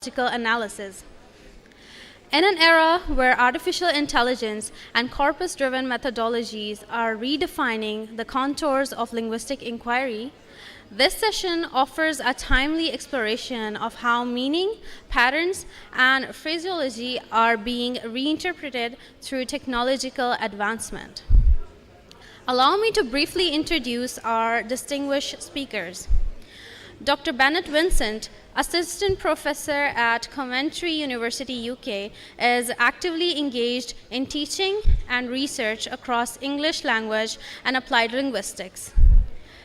analysis. In an era where artificial intelligence and corpus-driven methodologies are redefining the contours of linguistic inquiry, this session offers a timely exploration of how meaning, patterns, and phraseology are being reinterpreted through technological advancement. Allow me to briefly introduce our distinguished speakers. Dr. Bennett Vincent, Assistant Professor at Coventry University, UK, is actively engaged in teaching and research across English language and applied linguistics.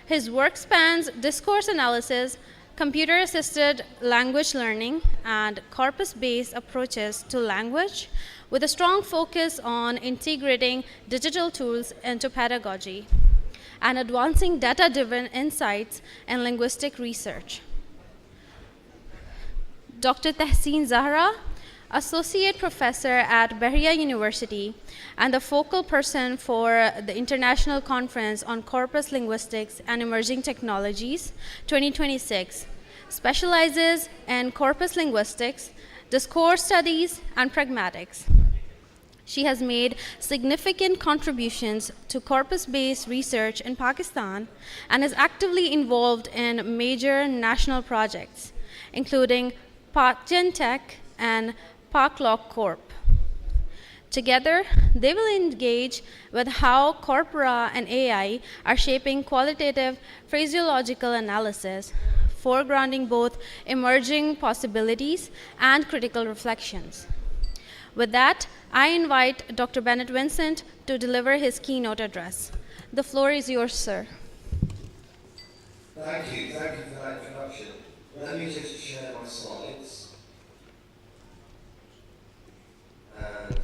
His work spans discourse analysis, computer-assisted language learning, and corpus-based approaches to language, with a strong focus on integrating digital tools into pedagogy and advancing data-driven insights in linguistic research. Dr. Tehseen Zahra, Associate Professor at Bahria University and the focal person for the International Conference on Corpus Linguistics and Emerging Technologies 2026, specializes in corpus linguistics, discourse studies, and pragmatics. She has made significant contributions to corpus-based research in Pakistan and is actively involved in major national projects, including PakGenTech and PakLock Corp. Together, they will engage with how corpora and AI are shaping qualitative phraseological analysis, foregrounding both emerging possibilities and critical reflections. With that, I invite Dr. Bennett Vincent to deliver his keynote address. The floor is yours, sir. Thank you for that introduction. Let me just share my slides. And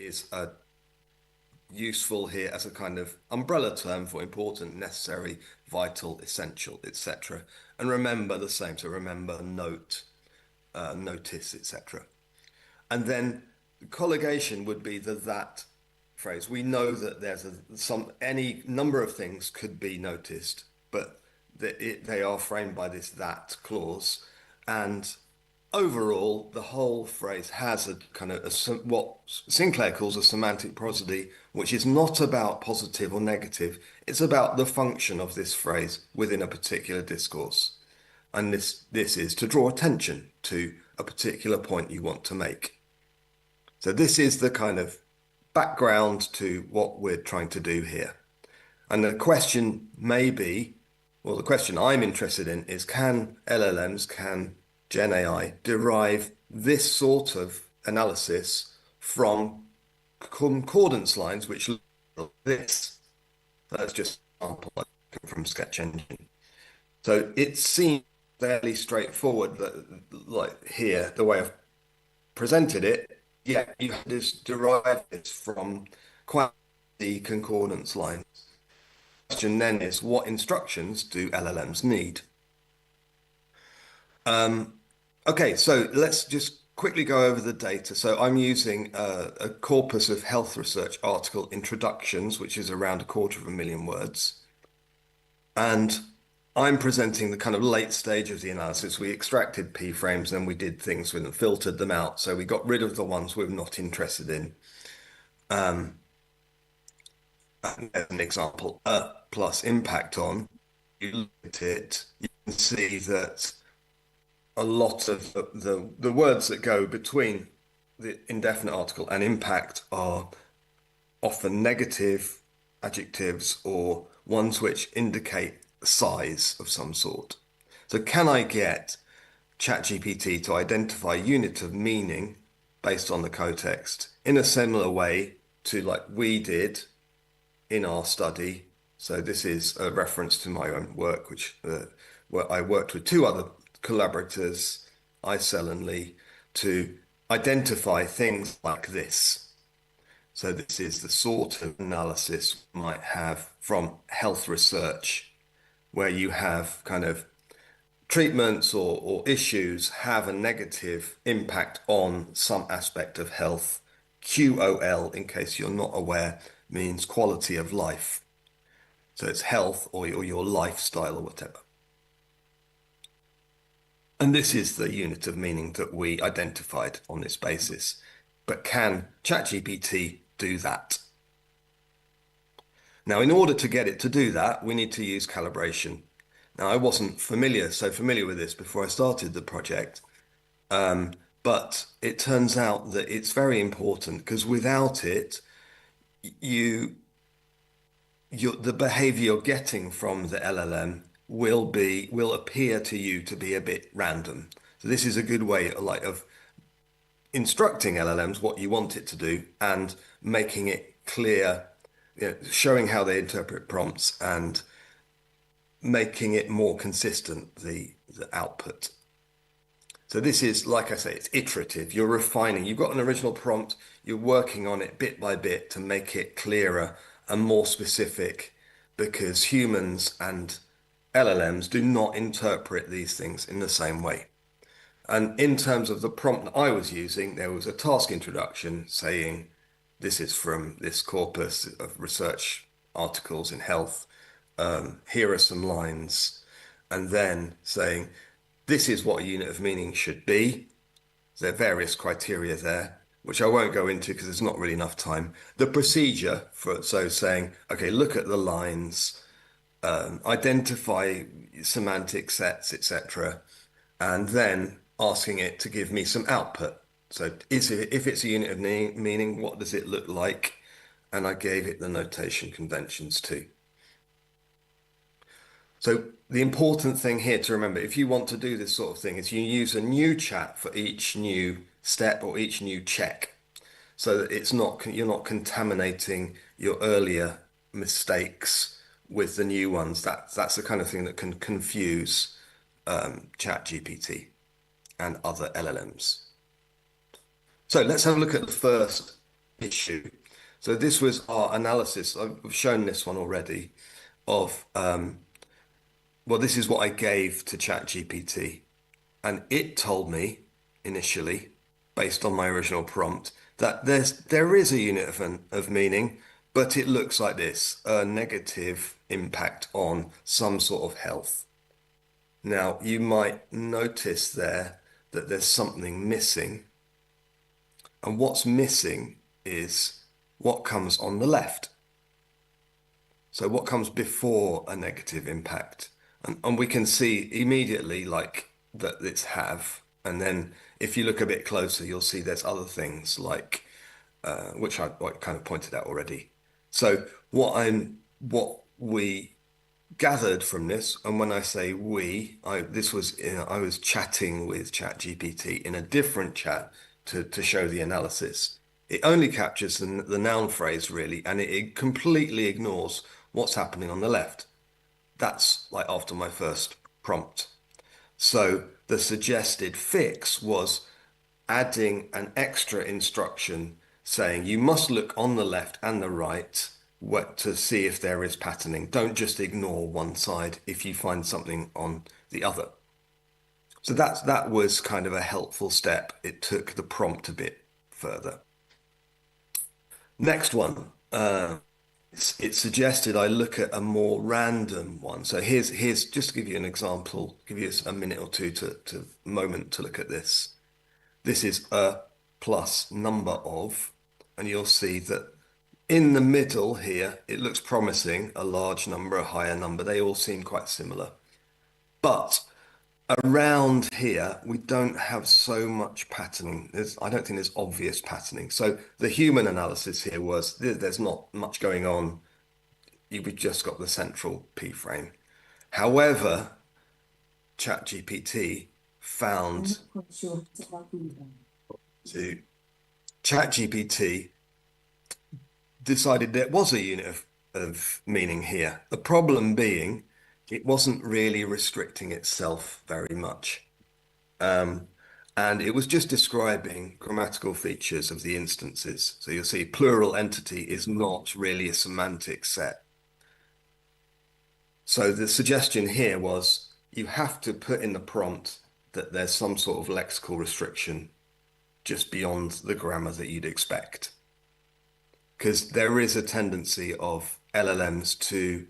is useful here as a kind of umbrella term for important, necessary, vital, essential, etc. And remember the same. So remember, note, notice, etc. And then colligation would be the that phrase. We know that there's any number of things could be noticed, but they are framed by this that clause. And overall, the whole phrase has a kind of what Sinclair calls a semantic prosody, which is not about positive or negative. It's about the function of this phrase within a particular discourse. And this is to draw attention to a particular point you want to make. So this is the kind of background to what we're trying to do here. And the question may be, well, the question I'm interested in is, can LLMs, can Gen AI derive this sort of analysis from concordance lines, which look like this? That's just an example from Sketch Engine. So it seems fairly straightforward that, like here, the way I've presented it, yeah, you just derive this from quite the concordance line. The question then is, what instructions do LLMs need? Okay, so let's just quickly go over the data. So I'm using a corpus of health research article introductions, which is around 250,000 words. And I'm presenting the kind of late stage of the analysis. We extracted P frames, then we did things with them, filtered them out. So we got rid of the ones we're not interested in. As an example, plus impact on, you look at it, you can see that a lot of the words that go between the indefinite article and impact are often negative adjectives or ones which indicate size of some sort. So can I get ChatGPT to identify unit of meaning based on the context in a similar way to like we did in our study? So this is a reference to my own work, where I worked with two other collaborators, Isel and Lee, to identify things like this. So this is the sort of analysis we might have from health research, where you have kind of treatments or issues have a negative impact on some aspect of health. QOL, in case you're not aware, means quality of life. So it's health or your lifestyle or whatever. And this is the unit of meaning that we identified on this basis. But can ChatGPT do that? Now, in order to get it to do that, we need to use calibration. Now, I wasn't so familiar with this before I started the project, but it turns out that it's very important because without it, the behavior you're getting from the LLM will appear to you to be a bit random. So this is a good way of instructing LLMs what you want it to do and making it clear, showing how they interpret prompts and making it more consistent, the output. So this is, like I say, it's iterative. You're refining. You've got an original prompt. You're working on it bit by bit to make it clearer and more specific, because humans and LLMs do not interpret these things in the same way. And in terms of the prompt that I was using, there was a task introduction saying, this is from this corpus of research articles in health. Here are some lines. And then saying, this is what a unit of meaning should be. There are various criteria there, which I won't go into because there's not really enough time. The procedure so saying, okay, look at the lines, identify semantic sets, etc., and then asking it to give me some output. So if it's a unit of meaning, what does it look like? And I gave it the notation conventions too. So the important thing here to remember, if you want to do this sort of thing, is you use a new chat for each new step or each new check, so that you're not contaminating your earlier mistakes with the new ones. That's the kind of thing that can confuse ChatGPT and other LLMs. So let's have a look at the first issue. So this was our analysis. I've shown this one already of, well, this is what I gave to ChatGPT. And it told me initially, based on my original prompt, that there is a unit of meaning, but it looks like this, a negative impact on some sort of health. Now, you might notice there that there's something missing, and what's missing is what comes on the left. So what comes before a negative impact? And we can see immediately like that it's have. And then if you look a bit closer, you'll see there's other things like which I kind of pointed out already. So what we gathered from this, and when I say we, I was chatting with ChatGPT in a different chat to show the analysis. It only captures the noun phrase really, and it completely ignores what's happening on the left. That's like after my first prompt. So the suggested fix was adding an extra instruction saying you must look on the left and the right to see if there is patterning. Don't just ignore one side if you find something on the other. So that was kind of a helpful step. It took the prompt a bit further. Next one. It suggested I look at a more random one. So here's just to give you an example, give you a minute or two to moment to look at this. This is a plus number of, and you'll see that in the middle here, it looks promising, a large number, a higher number. They all seem quite similar. But around here, we don't have so much patterning. I don't think there's obvious patterning. So the human analysis here was there's not much going on. We've just got the central P frame. However, ChatGPT found to ChatGPT decided there was a unit of meaning here. The problem being it wasn't really restricting itself very much. And it was just describing grammatical features of the instances. So you'll see plural entity is not really a semantic set. So the suggestion here was you have to put in the prompt that there's some sort of lexical restriction just beyond the grammar that you'd expect. Because there is a tendency of LLMs to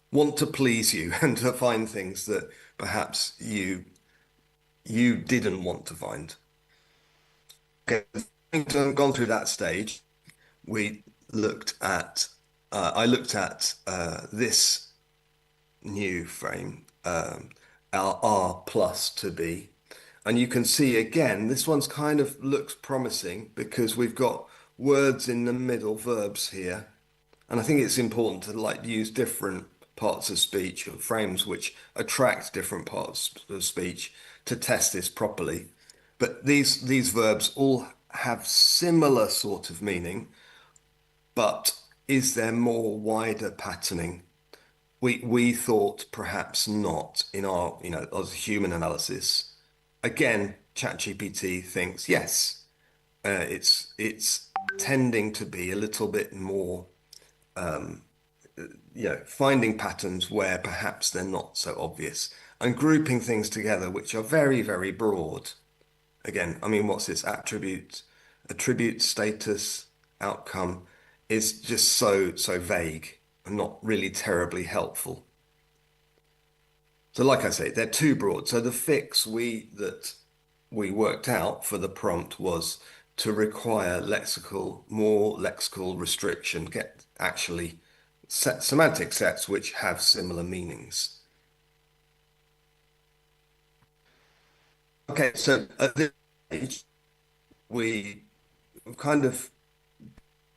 want to please you and to find things that perhaps you didn't want to find. Okay, having gone through that stage, we looked at I looked at this new frame, our R plus to B, and you can see again this one's kind of looks promising because we've got words in the middle, verbs here, and I think it's important to like use different parts of speech or frames which attract different parts of speech to test this properly. But these verbs all have similar sort of meaning, but is there more wider patterning? We thought perhaps not in our, as human analysis. Again, ChatGPT thinks yes, it's tending to be a little bit more, finding patterns where perhaps they're not so obvious and grouping things together which are very, very broad. Again, I mean, what's this? Attribute, status, outcome is just so vague and not really terribly helpful. So like I say, they're too broad. So the fix that we worked out for the prompt was to require more lexical restriction, get actually semantic sets which have similar meanings. Okay, so at this stage, we kind of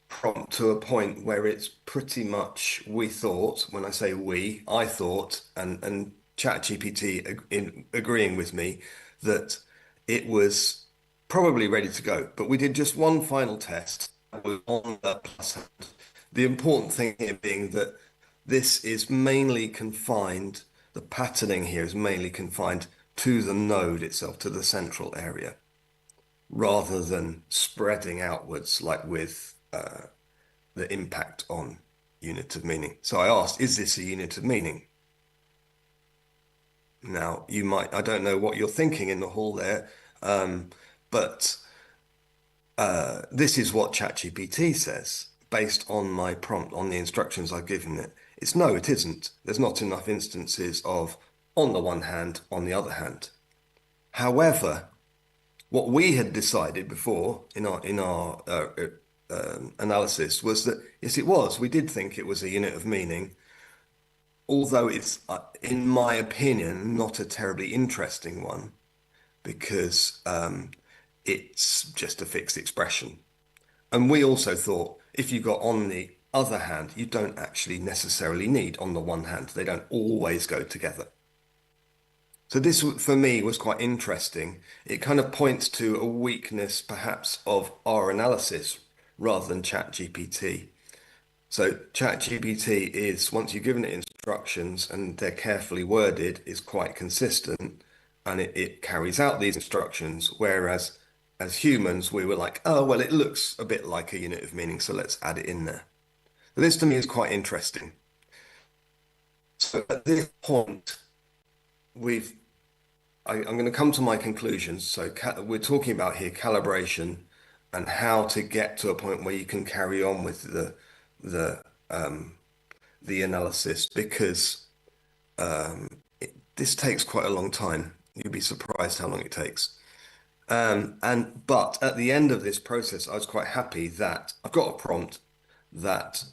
prompt to a point where it's pretty much we thought, when I say we, I thought, and ChatGPT agreeing with me that it was probably ready to go. But we did just one final test on the plus hand. The important thing here being that this is mainly confined, the patterning here is mainly confined to the node itself, to the central area. rather than spreading outwards like with the impact on unit of meaning. So I asked, is this a unit of meaning? Now, you might, I don't know what you're thinking in the hall there, but this is what ChatGPT says based on my prompt, on the instructions I've given it. It's no, it isn't. There's not enough instances of on the one hand, on the other hand. However, what we had decided before in our analysis was that yes, it was. We did think it was a unit of meaning, although it's, in my opinion, not a terribly interesting one because it's just a fixed expression. And we also thought if you got on the other hand, you don't actually necessarily need on the one hand. They don't always go together. So this, for me, was quite interesting. It kind of points to a weakness, perhaps, of our analysis rather than ChatGPT. So ChatGPT is, once you've given it instructions and they're carefully worded, is quite consistent and it carries out these instructions. Whereas as humans, we were like, oh, well, it looks a bit like a unit of meaning, so let's add it in there. So this to me is quite interesting. So at this point, I'm going to come to my conclusions. So we're talking about here calibration and how to get to a point where you can carry on with the analysis because this takes quite a long time. You'd be surprised how long it takes. But at the end of this process, I was quite happy that I've got a prompt that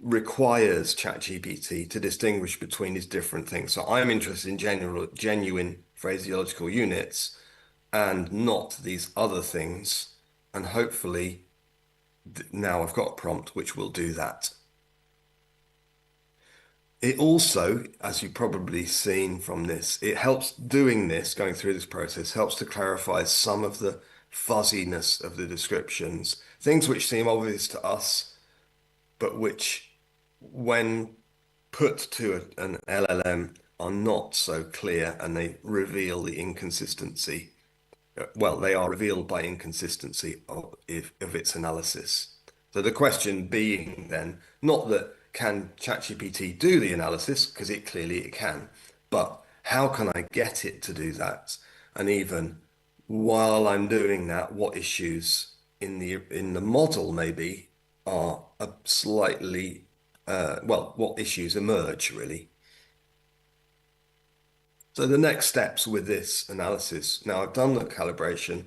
requires ChatGPT to distinguish between these different things. So I'm interested in genuine phraseological units and not these other things. And hopefully now I've got a prompt which will do that. It also, as you've probably seen from this, it helps doing this, going through this process, helps to clarify some of the fuzziness of the descriptions, things which seem obvious to us, but which, when put to an LLM, are not so clear and they reveal the inconsistency. Well, they are revealed by inconsistency of its analysis. So the question being then, not that can ChatGPT do the analysis, because it clearly can, but how can I get it to do that? And even while I'm doing that, what issues in the model maybe are a slightly what issues emerge really. So the next steps with this analysis, now I've done the calibration,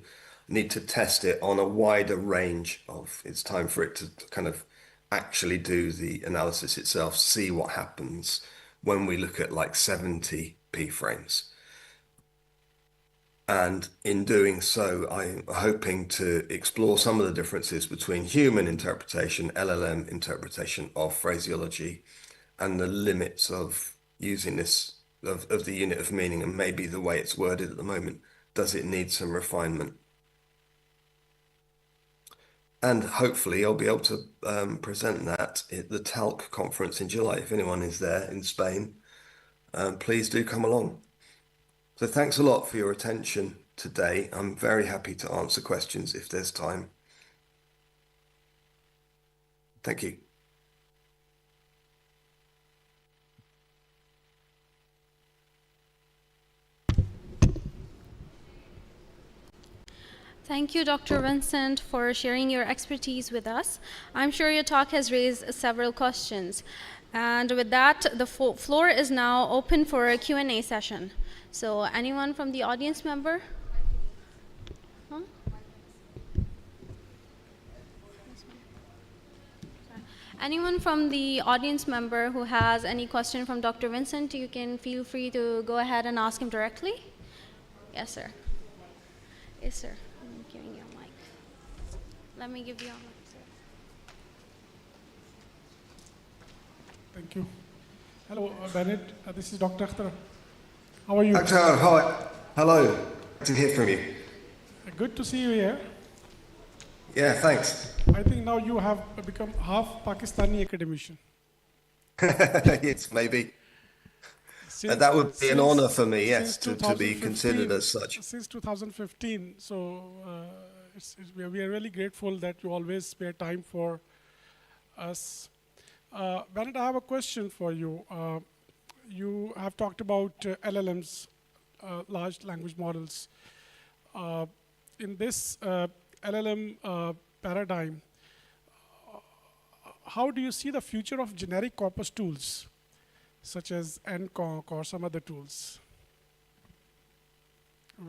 need to test it on a wider range of, it's time for it to kind of actually do the analysis itself, see what happens when we look at like 70 p frames. And in doing so, I'm hoping to explore some of the differences between human interpretation, LLM interpretation of phraseology, and the limits of using this, of the unit of meaning, and maybe the way it's worded at the moment. Does it need some refinement? And hopefully I'll be able to present that at the TALC conference in July. If anyone is there in Spain, please do come along. So thanks a lot for your attention today. I'm very happy to answer questions if there's time. Thank you. Thank you, Dr. Vincent, for sharing your expertise with us. I'm sure your talk has raised several questions. And with that, the floor is now open for a Q&A session. So anyone from the audience member? Huh? Anyone from the audience member who has any question from Dr. Vincent, you can feel free to go ahead and ask him directly. Yes, sir. Yes, sir. I'm giving you a mic. Let me give you a mic, sir. Thank you. Hello, Bennett. This is Dr. Akhtar. How are you? Dr. Hi. Hello. Good to hear from you. Good to see you here. Yeah, thanks. I think now you have become half Pakistani academician. Yes, maybe. That would be an honor for me, yes, since to be considered 2015, as such. since 2015. So we are really grateful that you always spare time for us. Bennett, I have a question for you. You have talked about LLMs, large language models. In this LLM paradigm, how do you see the future of generic corpus tools, such as NConc or some other tools?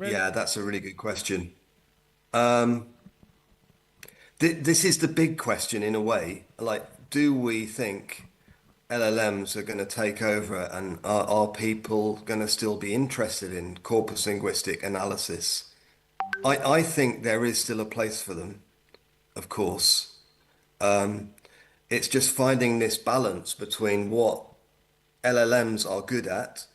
Yeah, that's a really good question. This is the big question in a way. Like, do we think LLMs are going to take over, and are people going to still be interested in corpus linguistic analysis? I think there is still a place for them, of course. It's just finding this balance between what LLMs are good at,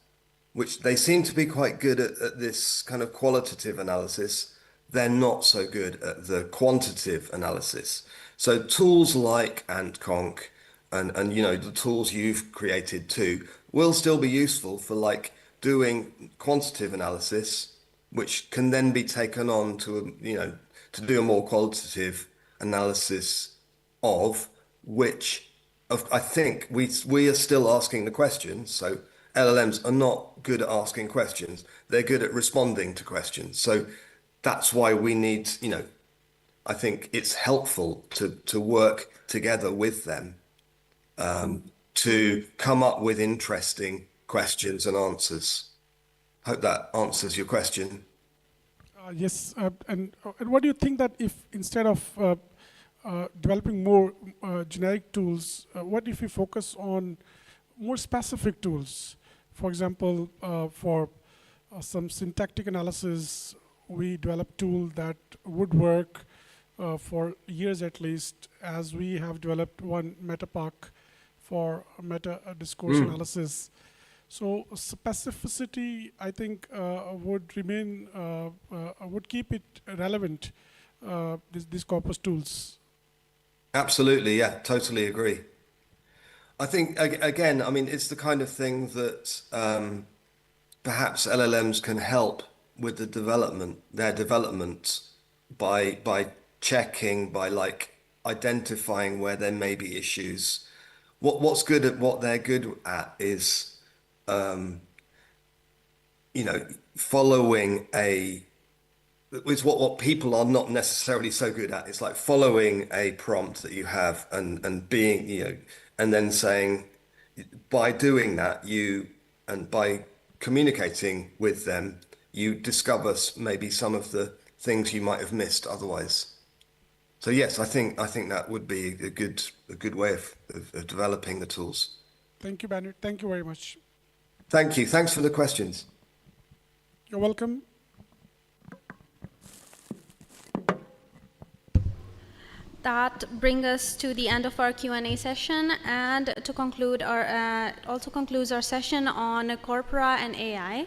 which they seem to be quite good at this kind of qualitative analysis. They're not so good at the quantitative analysis. So tools like AntConc and you know the tools you've created too will still be useful for like doing quantitative analysis, which can then be taken on to you know to do a more qualitative analysis of which I think we are still asking the questions. So LLMs are not good at asking questions. They're good at responding to questions. So that's why we need, you know, I think it's helpful to work together with them to come up with interesting questions and answers. Hope that answers your question. Yes, and what do you think that if instead of developing more generic tools, what if we focus on more specific tools? For example, for some syntactic analysis, we developed tool that would work for years at least, as we have developed one MetaPark for meta discourse analysis. So specificity, I think, would remain, would keep it relevant, these corpus tools. Absolutely, yeah, totally agree. I think again, I mean, it's the kind of thing that perhaps LLMs can help with the development, their development by checking, by like identifying where there may be issues. What's good at what they're good at is you know, following a it's what people are not necessarily so good at. It's like following a prompt that you have and being, you know, and then saying by doing that you and by communicating with them, you discover maybe some of the things you might have missed otherwise. So yes, I think that would be a good way of developing the tools. Thank you, Bennett. Thank you very much. Thank you. Thanks for the questions. You're welcome. That brings us to the end of our Q&A session, and to conclude our also concludes our session on corpora and AI.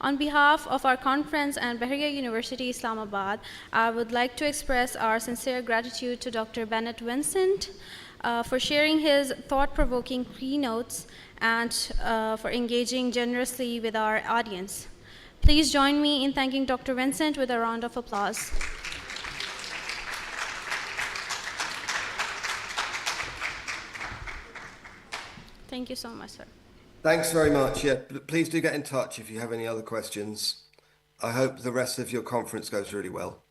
On behalf of our conference and Bahria University Islamabad, I would like to express our sincere gratitude to Dr. Bennett Vincent for sharing his thought-provoking keynotes and for engaging generously with our audience. Please join me in thanking Dr. Vincent with a round of applause. Thank you so much, sir. Thanks very much. Yeah, please do get in touch if you have any other questions. I hope the rest of your conference goes really well.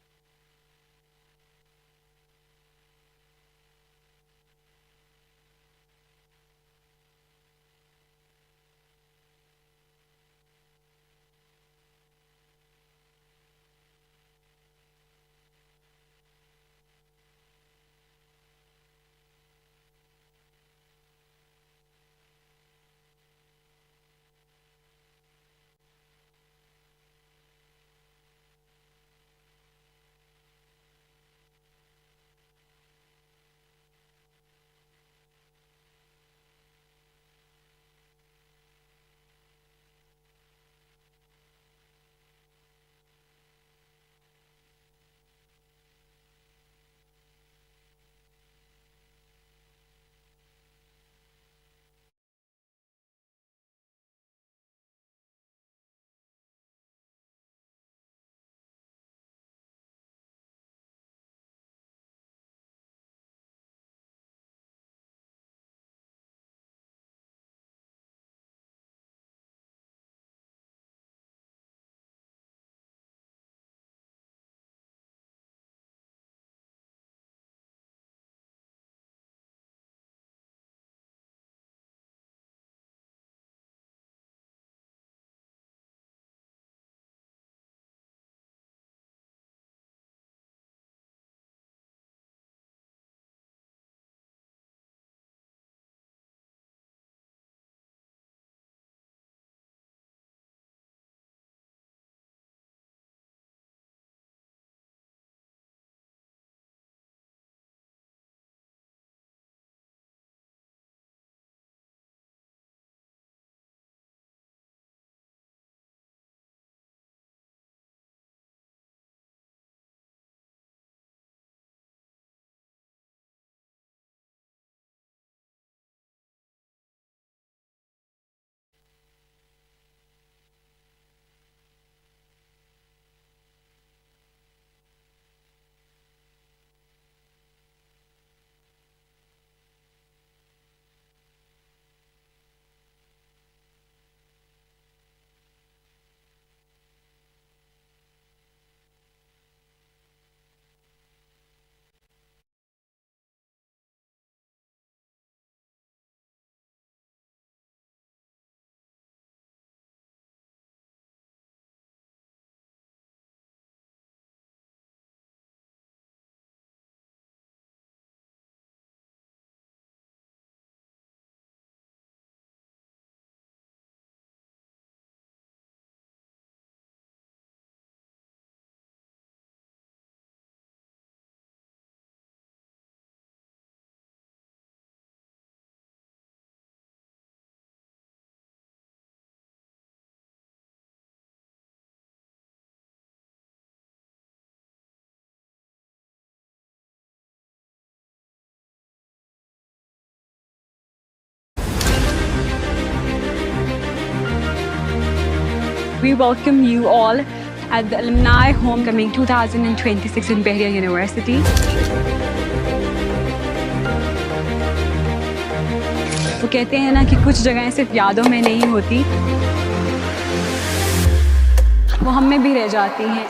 We welcome you all at the Alumni Homecoming 2026 in Bahria University. वो कहते हैं ना कि कुछ जगहें सिर्फ यादों में नहीं होती, वो हम में भी रह जाती हैं।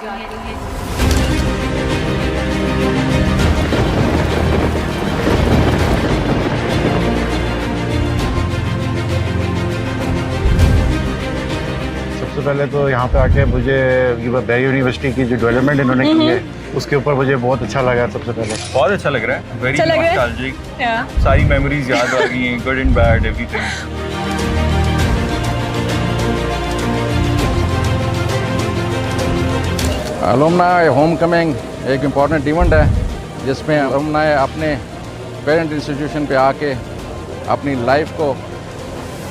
सबसे पहले तो यहाँ पे आके मुझे बहरिया यूनिवर्सिटी की जो डेवलपमेंट इन्होंने की है उसके ऊपर मुझे बहुत अच्छा लगा। सबसे पहले बहुत अच्छा लग रहा है, वेरी नॉस्टैल्जिक, सारी मेमोरीज याद आ रही हैं, good and bad everything. Alumni Homecoming एक इम्पॉर्टेंट इवेंट है जिसमें अलुमनाई अपने पेरेंट इंस्टीट्यूशन पे आके अपनी लाइफ को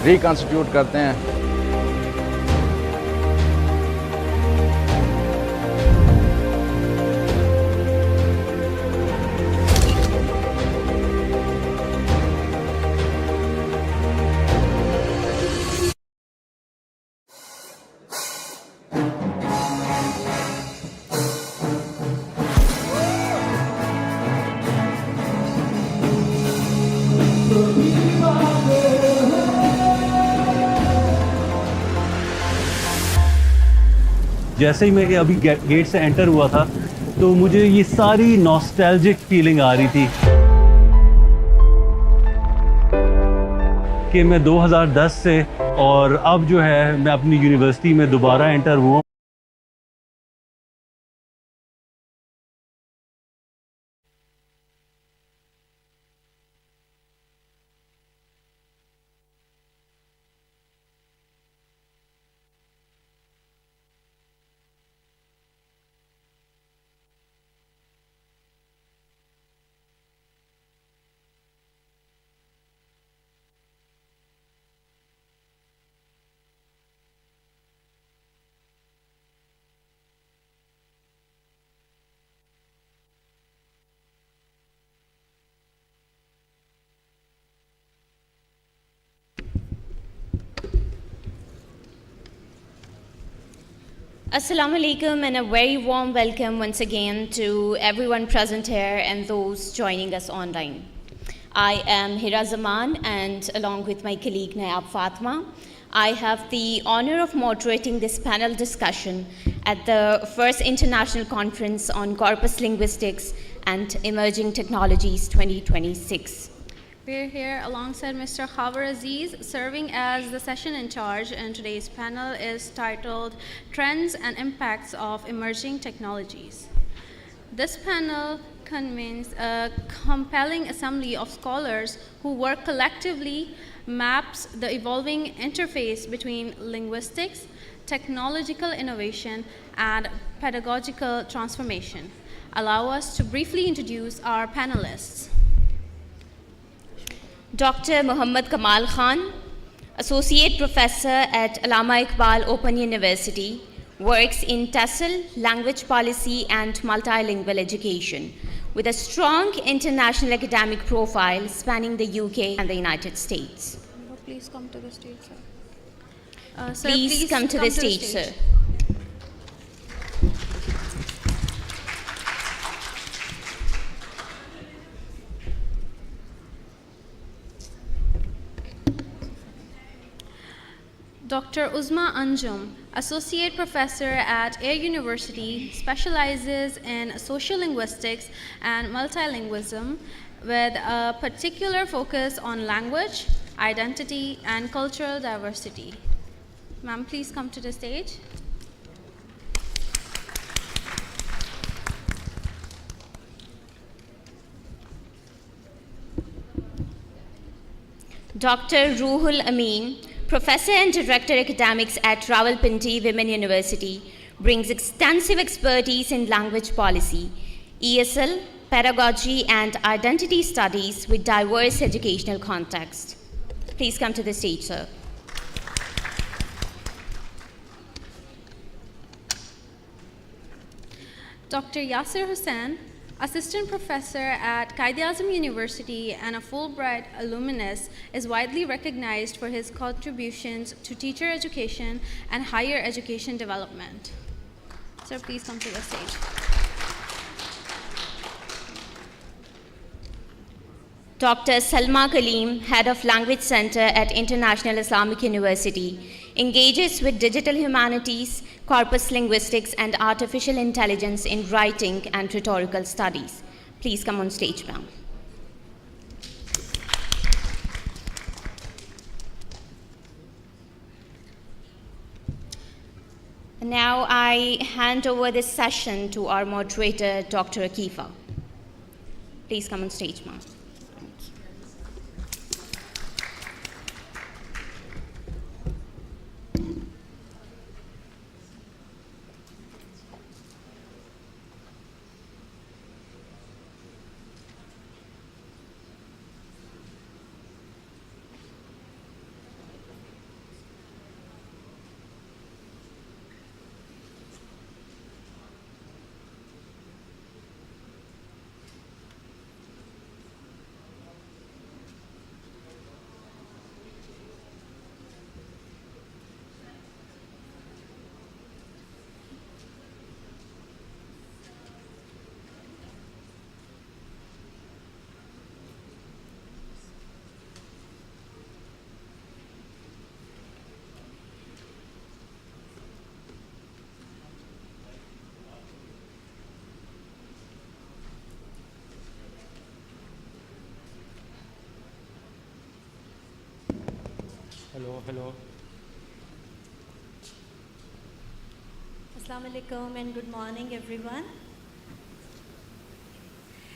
रिकॉन्स्टिट्यूट करते हैं। जैसे ही मैं अभी गेट से एंटर हुआ था तो मुझे ये सारी नॉस्टैल्जिक फीलिंग आ रही थी कि मैं 2010 से और अब जो है मैं अपनी यूनिवर्सिटी में दोबारा एंटर हुआ। Assalamu alaikum and a very warm welcome once again to everyone present here and those joining us online. I am Hira Zaman and along with my colleague Nayab Fatma, I have the honor of moderating this panel discussion at the first International Conference on Corpus Linguistics and Emerging Technologies 2026. We're here alongside Mr. Khabar Aziz, serving as the session in charge, and today's panel is titled Trends and Impacts of Emerging Technologies. This panel convenes a compelling assembly of scholars who work collectively, maps the evolving interface between linguistics, technological innovation, and pedagogical transformation. Allow us to briefly introduce our panelists. Dr. Muhammad Kamal Khan, Associate Professor at Allama Iqbal Open University, works in TESOL, language policy and multilingual education, with a strong international academic profile spanning the UK and the United States. Please come to the stage, sir. Please come to the stage, sir. Dr. Uzma Anjum, Associate Professor at Air University, specializes in social linguistics and multilingualism with a particular focus on language, identity, and cultural diversity. Ma'am, please come to the stage. Dr. Ruhul Amin, Professor and Director Academics at Rawalpindi Women University, brings extensive expertise in language policy, ESL, pedagogy, and identity studies with diverse educational contexts. Please come to the stage, sir. Dr. Yasir Hussain, Assistant professor at Quaid-e-Azam University and a Fulbright alumnus, is widely recognized for his contributions to teacher education and higher education development. Sir, please come to the stage. Dr. Salma Kaleem, Head of Language Center at International Islamic University, engages with digital humanities, corpus linguistics, and artificial intelligence in writing and rhetorical studies. Please come on stage, ma'am. Now I hand over this session to our moderator, Dr. Akifa. Please come on stage, ma'am. Hello. Assalamu alaikum and good morning, everyone.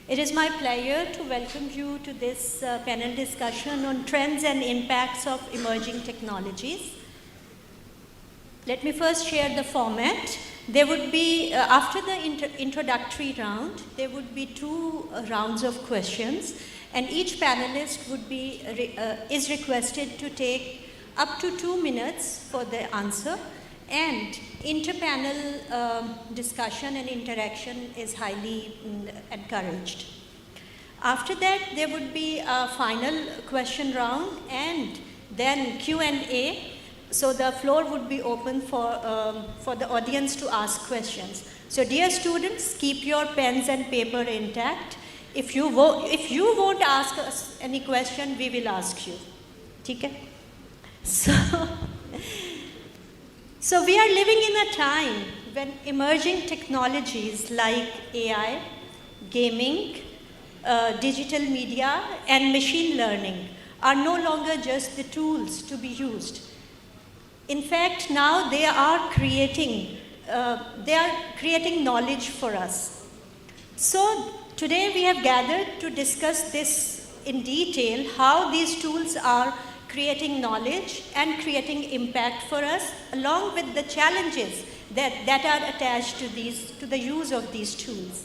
It is my pleasure to welcome you to this panel discussion on trends and impacts of emerging technologies. Let me first share the format. There would be, after the introductory round, there would be 2 rounds of questions, and each panelist would be is requested to take up to 2 minutes for the answer, and inter-panel discussion and interaction is highly encouraged. After that, there would be a final question round and then Q&A, so the floor would be open for the audience to ask questions. So dear students, keep your pens and paper intact. If you won't ask us any question, we will ask you. Okay? So we are living in a time when emerging technologies like AI, gaming, digital media, and machine learning are no longer just the tools to be used. In fact, now they are creating knowledge for us. So today we have gathered to discuss this in detail, how these tools are creating knowledge and creating impact for us, along with the challenges that are attached to the use of these tools.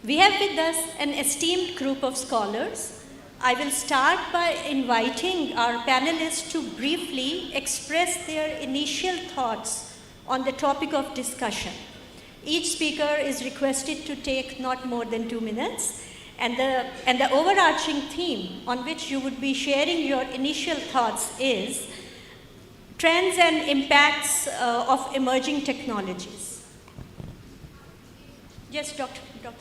We have with us an esteemed group of scholars. I will start by inviting our panelists to briefly express their initial thoughts on the topic of discussion. Each speaker is requested to take not more than 2 minutes. And the overarching theme on which you would be sharing your initial thoughts is trends and impacts of emerging technologies. Yes, Dr. Saab,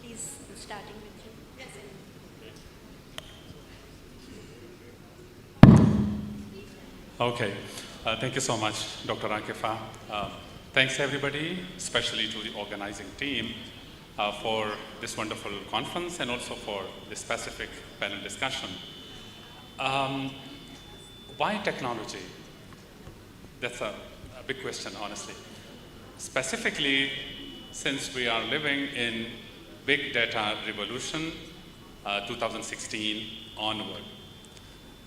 please, starting with you. Yes. Okay, thank you so much, Dr. Akifa. Thanks everybody, especially to the organizing team, for this wonderful conference and also for this specific panel discussion. Why technology? That's a big question, honestly. Specifically, since we are living in big data revolution, 2016 onward.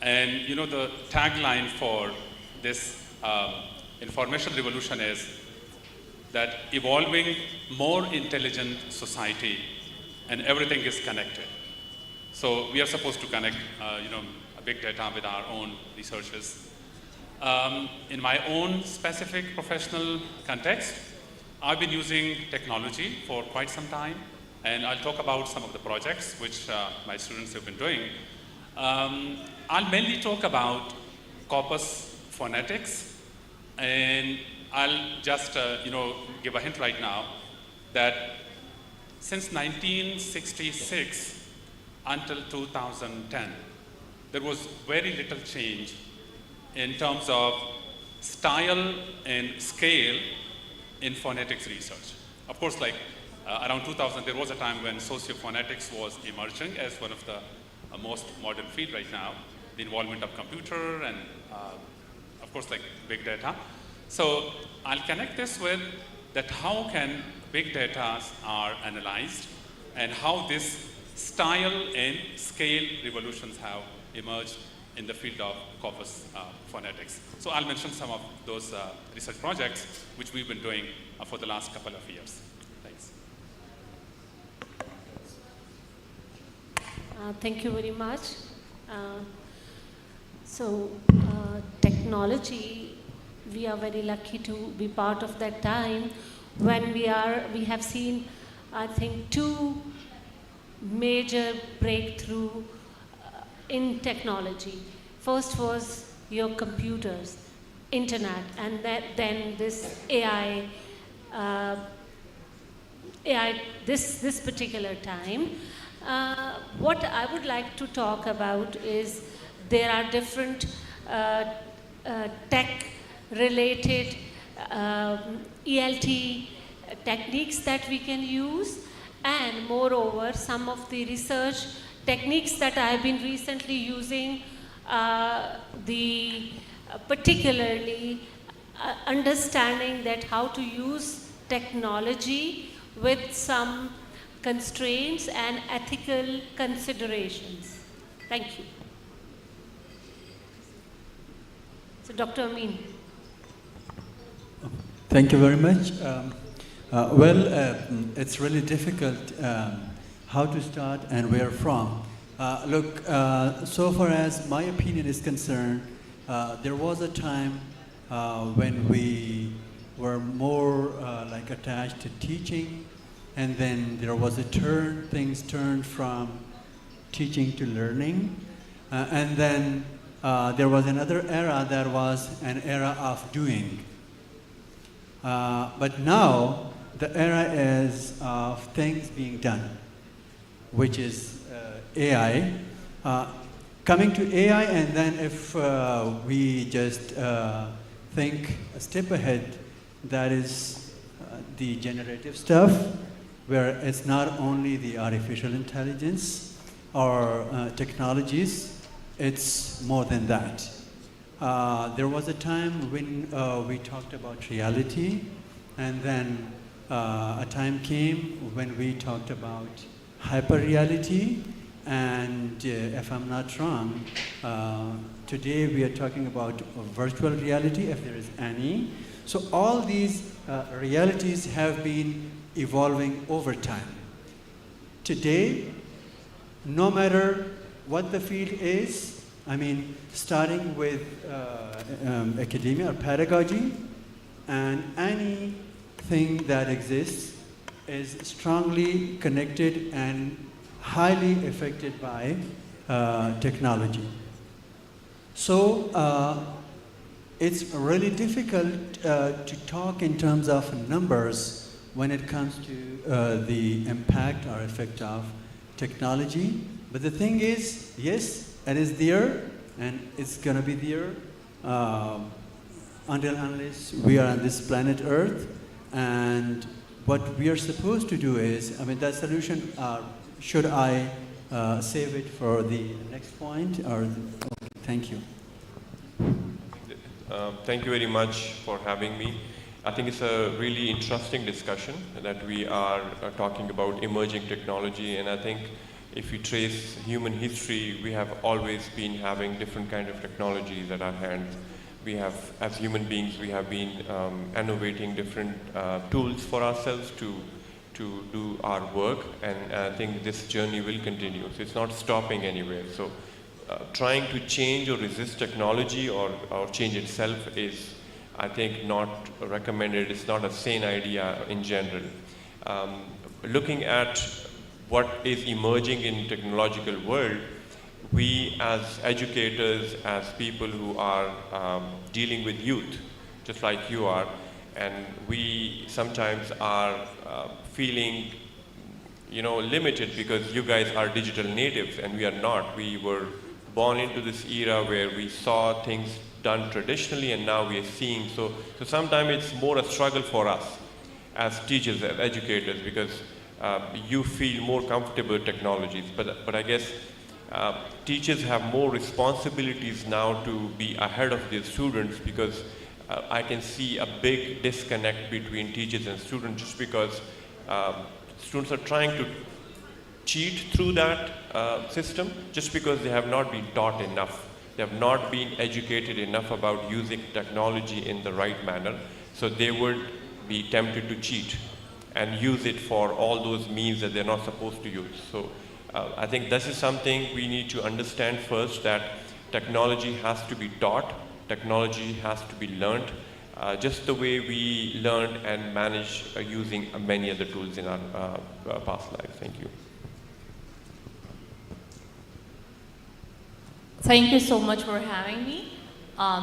And you know, the tagline for this information revolution is that evolving more intelligent society, and everything is connected. So we are supposed to connect, big data with our own researches. In my own specific professional context, I've been using technology for quite some time, and I'll talk about some of the projects which my students have been doing. I'll mainly talk about corpus phonetics, and I'll just give a hint right now that since 1966 until 2010, there was very little change in terms of style and scale in phonetics research. Of course, like around 2000, there was a time when sociophonetics was emerging as one of the most modern field right now, the involvement of computer and of course like big data. So I'll connect this with that how can big data are analyzed and how this style and scale revolutions have emerged in the field of corpus phonetics. So I'll mention some of those research projects which we've been doing for the last couple of years. Thanks. Thank you very much. Technology, we are very lucky to be part of that time when we have seen, I think, two major breakthrough in technology. First was your computers, internet, and then this AI, this particular time. What I would like to talk about is there are different tech-related ELT techniques that we can use, and moreover, some of the research techniques that I have been recently using, particularly understanding that how to use technology with some constraints and ethical considerations. Thank you. So, Dr. Amin. Thank you very much. It's really difficult how to start and where from. Look, so far as my opinion is concerned, there was a time when we were more attached to teaching, and then there was a turn, things turned from teaching to learning, and then there was another era that was an era of doing. But now the era is of things being done, which is AI. Coming to AI, and then if we just think a step ahead, that is the generative stuff, where it's not only the artificial intelligence or technologies, it's more than that. There was a time when we talked about reality, and then a time came when we talked about hyperreality, and if I'm not wrong, today we are talking about virtual reality, if there is any. So all these realities have been evolving over time. Today, no matter what the field is, I mean, starting with academia or pedagogy, and anything that exists is strongly connected and highly affected by technology. So it's really difficult to talk in terms of numbers when it comes to the impact or effect of technology. But the thing is, yes, it is there, and it's going to be there until unless we are on this planet Earth. And what we are supposed to do is, I mean, that solution, should I save it for the next point? Or okay, thank you. Thank you very much for having me. I think it's a really interesting discussion that we are talking about emerging technology, and I think if we trace human history, we have always been having different kind of technologies at our hands. We have, as human beings, we have been innovating different tools for ourselves to do our work, and I think this journey will continue. So it's not stopping anywhere. So trying to change or resist technology or change itself is I think not recommended. It's not a sane idea in general. Looking at what is emerging in technological world, we as educators, as people who are dealing with youth, just like you are, and we sometimes are feeling limited because you guys are digital natives and we are not. We were born into this era where we saw things done traditionally and now we are seeing. So sometimes it's more a struggle for us as teachers, as educators, because you feel more comfortable with technologies. But I guess teachers have more responsibilities now to be ahead of their students, because I can see a big disconnect between teachers and students just because students are trying to cheat through that system just because they have not been taught enough. They have not been educated enough about using technology in the right manner, so they would be tempted to cheat and use it for all those means that they're not supposed to use. So I think this is something we need to understand first, that technology has to be taught, technology has to be learned, just the way we learned and managed using many other tools in our past lives. Thank you. Thank you so much for having me.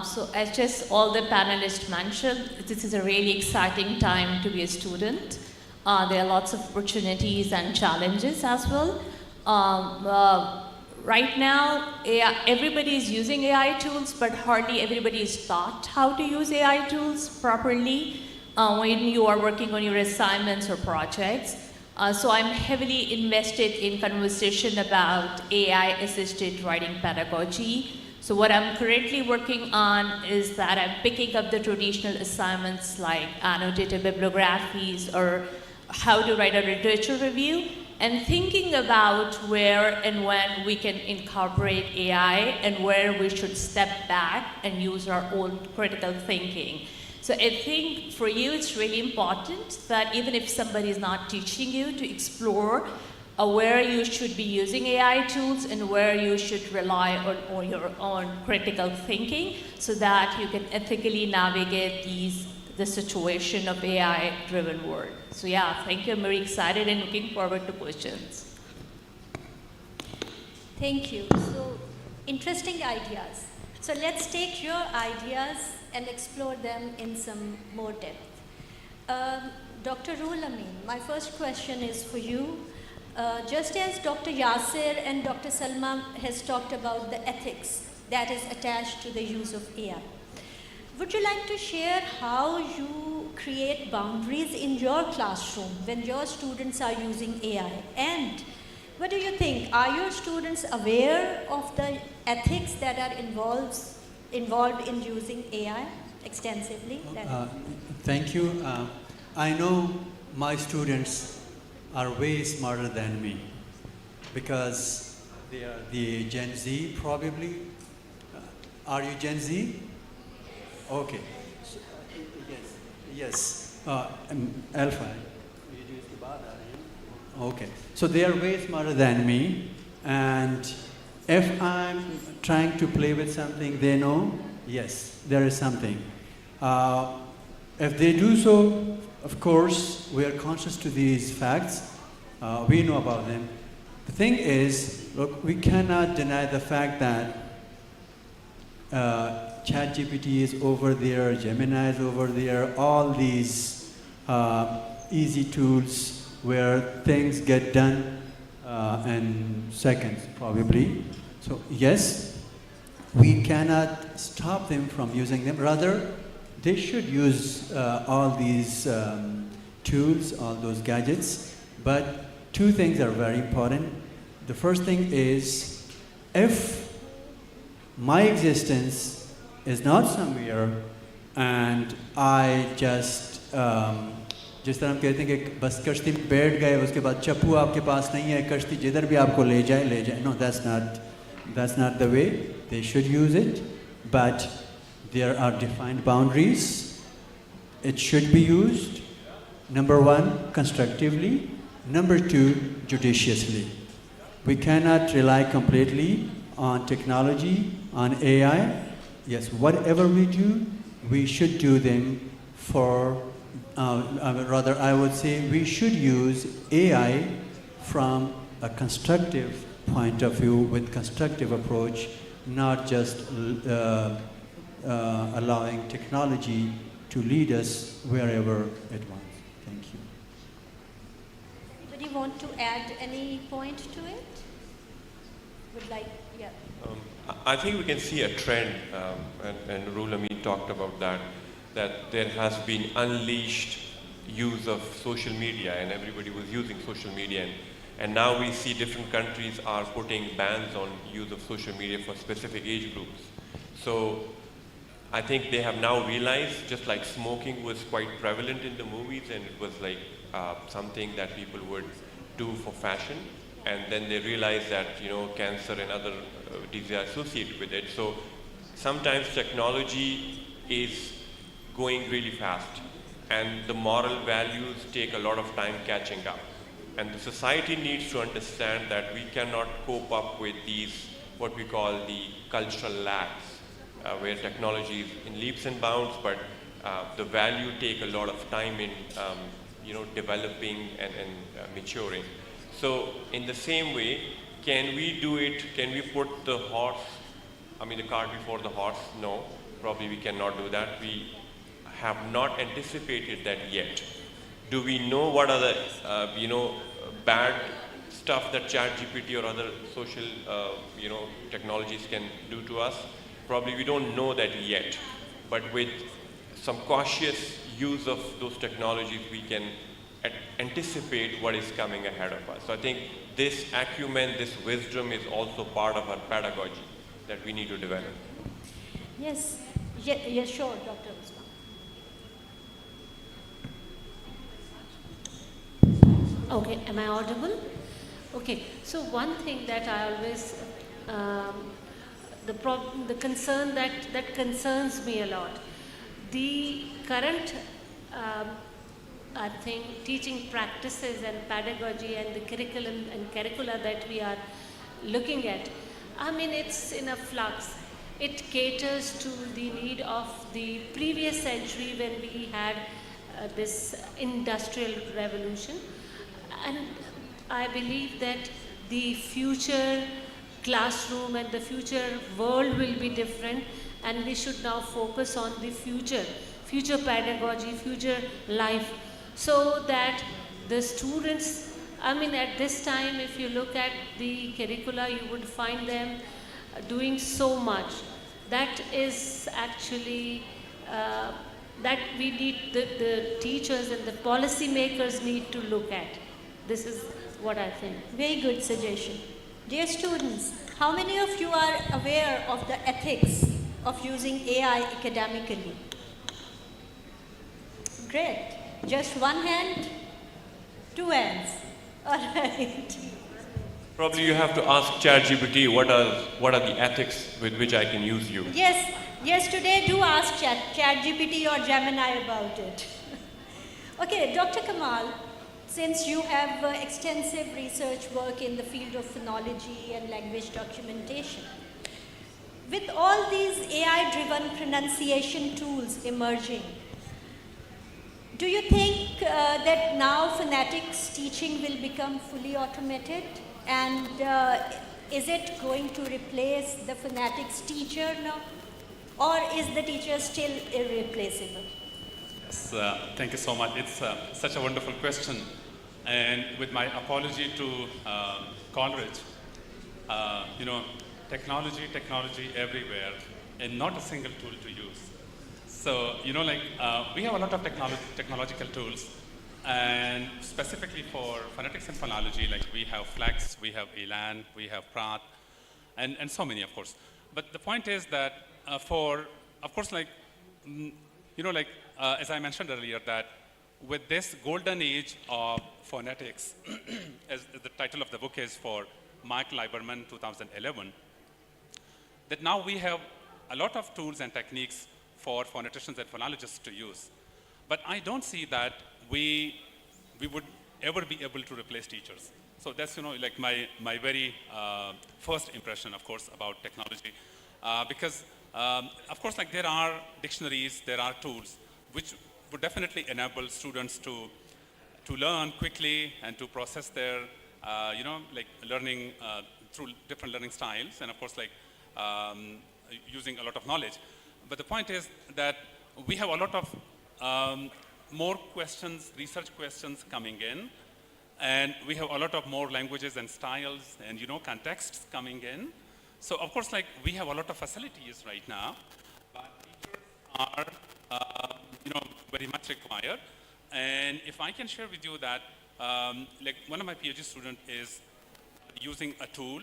So as just all the panelists mentioned, this is a really exciting time to be a student. There are lots of opportunities and challenges as well. Right now, everybody is using AI tools, but hardly everybody is taught how to use AI tools properly when you are working on your assignments or projects. So I'm heavily invested in conversation about AI-assisted writing pedagogy. So what I'm currently working on is that I'm picking up the traditional assignments like annotated bibliographies or how to write a literature review, and thinking about where and when we can incorporate AI and where we should step back and use our own critical thinking. So I think for you it's really important that even if somebody is not teaching you, to explore where you should be using AI tools and where you should rely on your own critical thinking so that you can ethically navigate the situation of AI-driven world. So yeah, thank you. I'm very excited and looking forward to questions. Thank you. So interesting ideas. So let's take your ideas and explore them in some more depth. Dr. Ruhul Amin, my first question is for you. Just as Dr. Yasir and Dr. Salma has talked about the ethics that is attached to the use of AI, would you like to share how you create boundaries in your classroom when your students are using AI? And what do you think? Are your students aware of the ethics that are involved in using AI extensively? Thank you. I know my students are way smarter than me because they are the Gen Z probably. Are you Gen Z? Okay. So, yes. Alpha. Okay. So they are way smarter than me, and if I'm trying to play with something, they know, yes, there is something. If they do so, of course, we are conscious to these facts. We know about them. The thing is, look, we cannot deny the fact that ChatGPT is over there, Gemini is over there, all these easy tools where things get done in seconds, probably. So yes, we cannot stop them from using them. Rather, they should use all these tools, all those gadgets. But two things are very important. The first thing is, if my existence is not somewhere and I just जिस तरह हम कहते हैं कि बस कश्ती में बैठ गए उसके बाद चप्पू आपके पास नहीं है कश्ती जिधर भी आपको ले जाए. No, that's not the way. They should use it, but there are defined boundaries. It should be used, number one, constructively, number two, judiciously. We cannot rely completely on technology, on AI. Yes, whatever we do, we should do them for, rather I would say we should use AI from a constructive point of view with constructive approach, not just allowing technology to lead us wherever it wants. Thank you. Anybody want to add any point to it? Would like, yeah. I think we can see a trend, and Rul Amin talked about that there has been unleashed use of social media, and everybody was using social media. And now we see different countries are putting bans on use of social media for specific age groups. So I think they have now realized, just like smoking was quite prevalent in the movies, and it was like something that people would do for fashion, and then they realized that, you know, cancer and other diseases are associated with it. So sometimes technology is going really fast, and the moral values take a lot of time catching up. And the society needs to understand that we cannot cope up with these, what we call the cultural lags, where technology is in leaps and bounds, but the value take a lot of time in you know, developing and maturing. So in the same way, can we do it? Can we put the cart before the horse? No, probably we cannot do that. We have not anticipated that yet. Do we know what are the you know, bad stuff that ChatGPT or other social you know, technologies can do to us? Probably we don't know that yet, but with some cautious use of those technologies, we can anticipate what is coming ahead of us. So I think this acumen, this wisdom is also part of our pedagogy that we need to develop. Yes, yes, sure, Dr. Usman. Okay, am I audible? Okay, so one thing that I always, the concern that concerns me a lot, the current, I think, teaching practices and pedagogy and the curriculum and curricula that we are looking at, I mean, it's in a flux. It caters to the need of the previous century when we had this industrial revolution. And I believe that the future classroom and the future world will be different, and we should now focus on the future pedagogy, future life, so that the students, I mean, at this time, if you look at the curricula, you would find them doing so much. That is actually, that we need, the teachers and the policy makers need to look at. This is what I think. Very good suggestion. Dear students, how many of you are aware of the ethics of using AI academically? Great. Just one hand, two hands. All right. Probably you have to ask ChatGPT what are the ethics with which I can use you. Yes, today do ask ChatGPT or Gemini about it. Okay, Dr. Kamal, since you have extensive research work in the field of phonology and language documentation, with all these AI-driven pronunciation tools emerging, do you think that now phonetics teaching will become fully automated? And is it going to replace the phonetics teacher now? Or is the teacher still irreplaceable? Yes, thank you so much. It's such a wonderful question. And with my apology to Coleridge, you know, technology everywhere, and not a single tool to use. So, you know, like, we have a lot of technological tools, and specifically for phonetics and phonology, like we have Flex, we have Elan, we have Praat, and so many, of course. But the point is that for, of course, like, you know, like, as I mentioned earlier, that with this golden age of phonetics, as the title of the book is for Mike Lieberman, 2011, that now we have a lot of tools and techniques for phoneticians and phonologists to use. But I don't see that we would ever be able to replace teachers. So that's, you know, like my very first impression, of course, about technology. Because Of course, like there are dictionaries, there are tools which would definitely enable students to learn quickly and to process their, like learning through different learning styles, and of course, like using a lot of knowledge. But the point is that we have a lot of more questions, research questions coming in, and we have a lot of more languages and styles and contexts coming in. So of course, like we have a lot of facilities right now, but teachers are very much required. And if I can share with you that, like one of my PhD students is using a tool,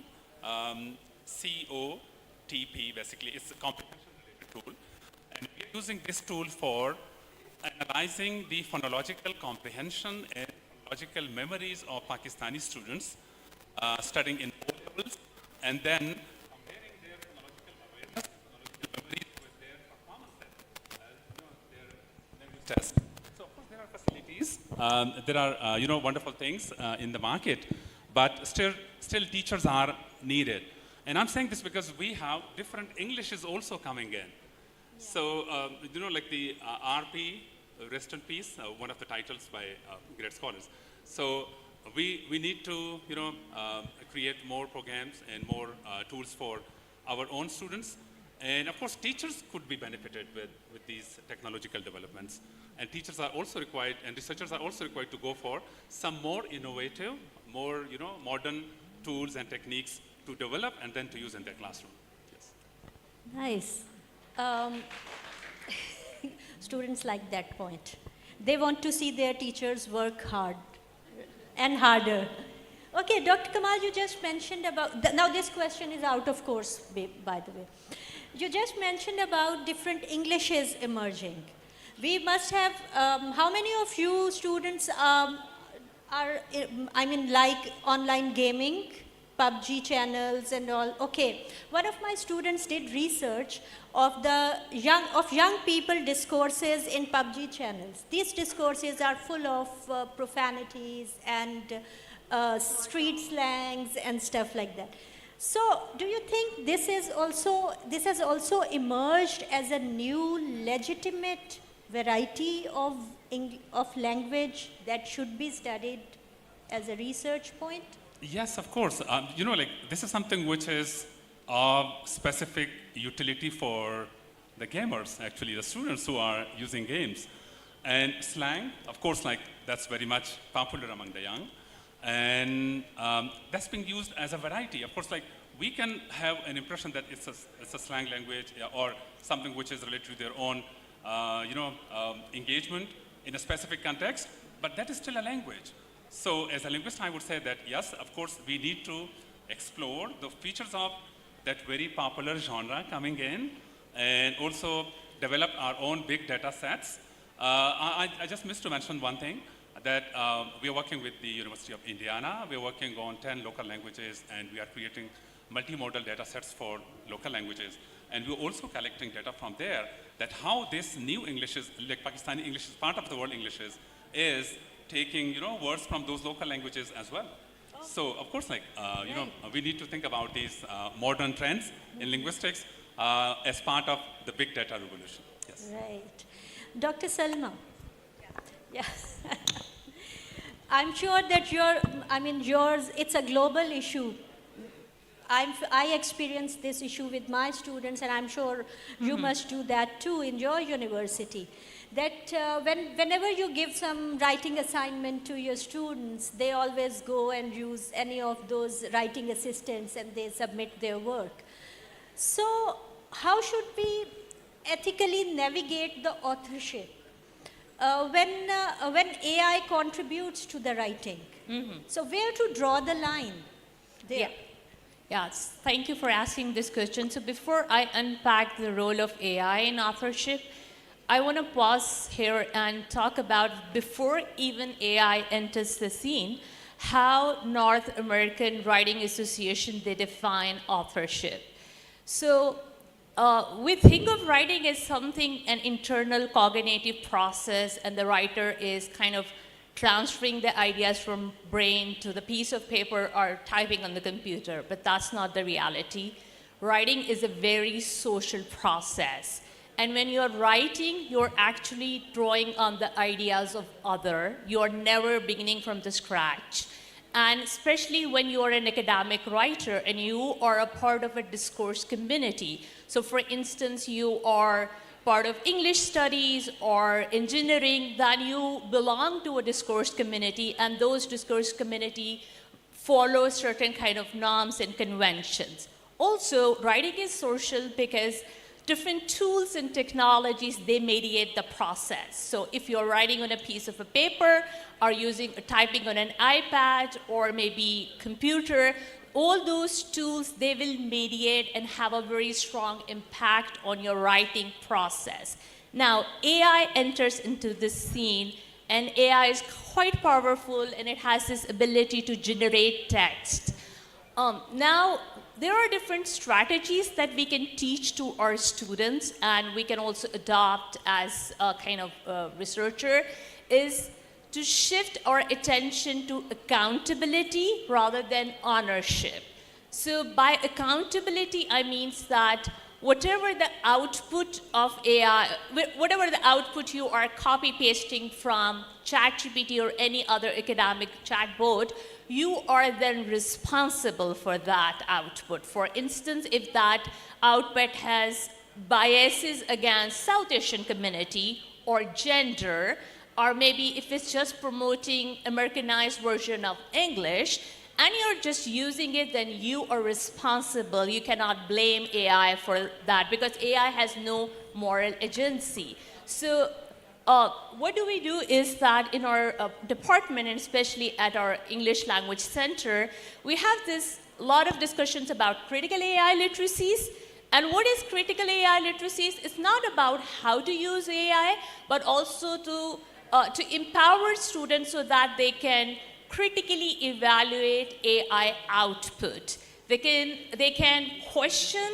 COTP, basically, it's a comprehension-related tool. And we're using this tool for analyzing the phonological comprehension and phonological memories of Pakistani students studying in O-levels, and then comparing their phonological awareness, phonological memories with their performance their language test. So of course there are facilities, there are wonderful things in the market, but still teachers are needed. And I'm saying this because we have different Englishes also coming in. So, like the RP, Rest in Peace, one of the titles by great scholars. So, we need to, create more programs and more tools for our own students. And of course, teachers could be benefited with these technological developments. And teachers are also required, and researchers are also required to go for some more innovative, more, modern tools and techniques to develop and then to use in their classroom. Yes. Nice. Students like that point. They want to see their teachers work hard and harder. Okay, Dr. Kamal, you just mentioned about, now this question is out of course, by the way. You just mentioned about different Englishes emerging. We must have, how many of you students like online gaming? PUBG channels and all. Okay, one of my students did research of young people discourses in PUBG channels. These discourses are full of profanities and street slangs and stuff like that. So, do you think this has also emerged as a new legitimate variety of language that should be studied as a research point? Yes, of course. Like this is something which is of specific utility for the gamers, actually, the students who are using games. And slang, of course, like that's very much popular among the young. And that's being used as a variety. Of course, like we can have an impression that it's a slang language or something which is related to their own, engagement in a specific context, but that is still a language. So as a linguist, I would say that yes, of course, we need to explore the features of that very popular genre coming in and also develop our own big data sets. I just missed to mention one thing, that we are working with the University of Indiana. We are working on 10 local languages, and we are creating multimodal data sets for local languages. And we're also collecting data from there, that how this new English is, like Pakistani English is part of the world Englishes, is taking words from those local languages as well. So of course, like we need to think about these modern trends in linguistics as part of the big data revolution. Yes. Right, Dr. Salma. Yeah. I'm sure that yours. It's a global issue. I experienced this issue with my students, and I'm sure you must do that too in your university. That whenever you give some writing assignment to your students, they always go and use any of those writing assistants and they submit their work. So how should we ethically navigate the authorship when AI contributes to the writing? So where to draw the line there? Yeah. Yes, thank you for asking this question. So before I unpack the role of AI in authorship, I want to pause here and talk about, before even AI enters the scene, how North American Writing Association, they define authorship. So we think of writing as something, an internal cognitive process, and the writer is kind of transferring the ideas from brain to the piece of paper or typing on the computer, but that's not the reality. writing is a very social process. And when you're writing, you're actually drawing on the ideas of other. You're never beginning from the scratch. And especially when you are an academic writer and you are a part of a discourse community. So for instance, you are part of English studies or engineering, then you belong to a discourse community, and those discourse community follow certain kind of norms and conventions. Also, writing is social because different tools and technologies, they mediate the process. So if you're writing on a piece of a paper or typing on an iPad or maybe computer, all those tools, they will mediate and have a very strong impact on your writing process. Now, AI enters into this scene, and AI is quite powerful, and it has this ability to generate text. Now, there are different strategies that we can teach to our students, and we can also adopt as a kind of researcher, is to shift our attention to accountability rather than ownership. So by accountability, I mean that whatever the output of AI, whatever the output you are copy pasting from ChatGPT or any other academic chatbot, you are then responsible for that output. For instance, if that output has biases against South Asian community or gender, or maybe if it's just promoting Americanized version of English, and you're just using it, then you are responsible. You cannot blame AI for that because AI has no moral agency. So what do we do is that in our department, and especially at our English Language Center, we have this lot of discussions about critical AI literacies. And what is critical AI literacies? It's not about how to use AI, but also to empower students so that they can critically evaluate AI output. They can question,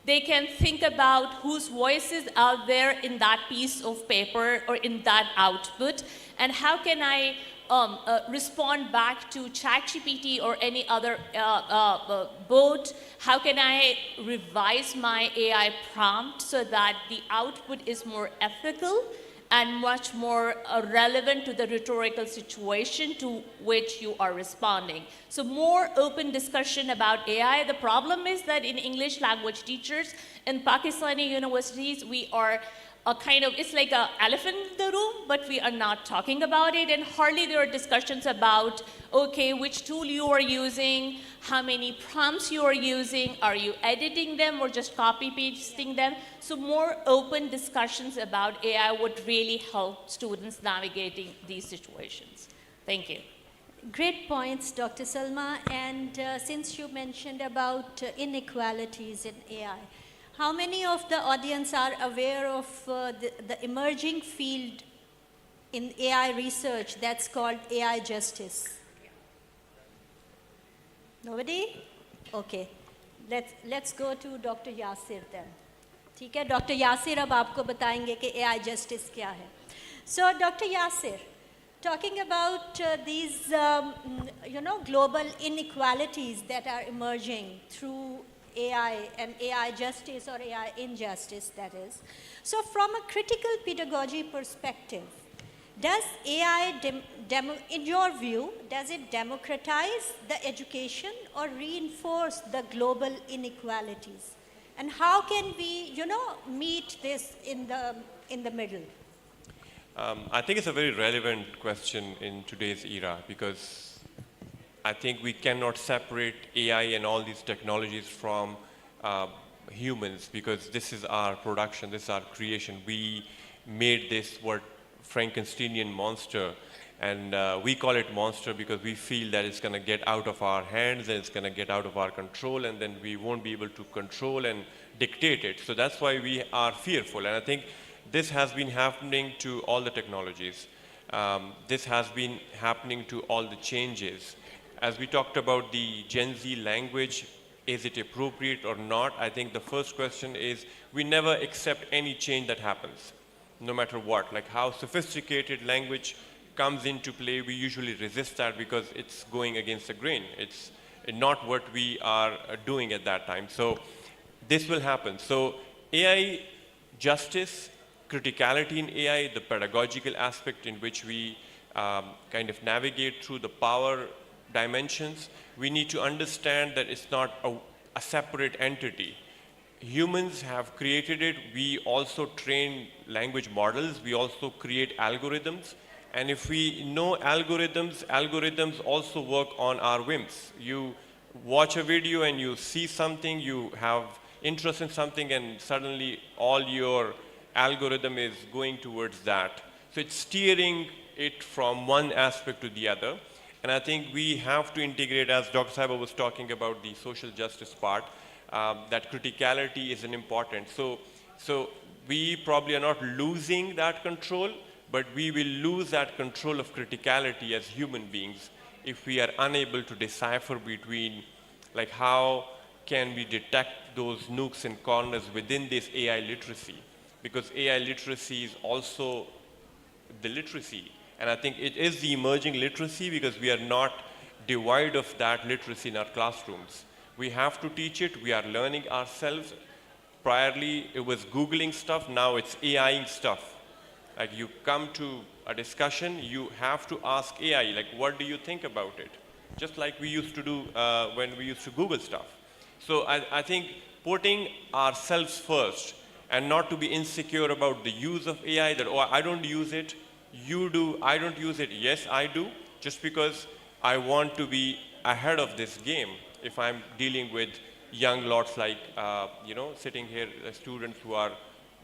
they can think about whose voices are there in that piece of paper or in that output, and how can I respond back to ChatGPT or any other bot? How can I revise my AI prompt so that the output is more ethical and much more relevant to the rhetorical situation to which you are responding. So more open discussion about AI. The problem is that in English language teachers in Pakistani universities, we are it's like an elephant in the room, but we are not talking about it, and hardly there are discussions about, okay, which tool you are using, how many prompts you are using, are you editing them or just copy pasting them? So more open discussions about AI would really help students navigating these situations. Thank you. Great points, Dr. Salma. And since you mentioned about inequalities in AI, how many of the audience are aware of the emerging field in AI research that's called AI justice? Nobody? Okay. Let's go to Dr. Yasir then. ठीक है, Dr. Yasir अब आपको बताएंगे कि AI justice क्या है. So, Dr. Yasir, talking about these, global inequalities that are emerging through AI and AI justice or AI injustice, that is. So from a critical pedagogy perspective, does AI, in your view, does it democratize the education or reinforce the global inequalities? And how can we, meet this in the middle? I think it's a very relevant question in today's era because I think we cannot separate AI and all these technologies from humans because this is our production, this is our creation. We made this Frankensteinian monster, and we call it monster because we feel that it's going to get out of our hands and it's going to get out of our control, and then we won't be able to control and dictate it. So that's why we are fearful, and I think this has been happening to all the technologies. This has been happening to all the changes. As we talked about the Gen Z language, is it appropriate or not? I think the first question is we never accept any change that happens, no matter what. Like how sophisticated language comes into play, we usually resist that because it's going against the grain. It's not what we are doing at that time. So this will happen. So AI justice, criticality in AI, the pedagogical aspect in which we kind of navigate through the power dimensions, we need to understand that it's not a separate entity. Humans have created it. We also train language models. We also create algorithms. And if we know algorithms, algorithms also work on our whims. You watch a video and you see something, you have interest in something, and suddenly all your algorithm is going towards that. So it's steering it from one aspect to the other. And I think we have to integrate, as Dr. Saiba was talking about the social justice part, that criticality is an important. So we probably are not losing that control, but we will lose that control of criticality as human beings if we are unable to decipher between, like, how can we detect those nooks and corners within this AI literacy? Because AI literacy is also the literacy. And I think it is the emerging literacy because we are not devoid of that literacy in our classrooms. We have to teach it. We are learning ourselves. Priorly, it was Googling stuff. Now it's AIing stuff. Like, you come to a discussion, you have to ask AI, like, what do you think about it? Just like we used to do when we used to Google stuff. So I think putting ourselves first and not to be insecure about the use of AI, that, oh, I don't use it, you do, I don't use it. Yes, I do, just because I want to be ahead of this game. If I'm dealing with young lots like, sitting here, students who are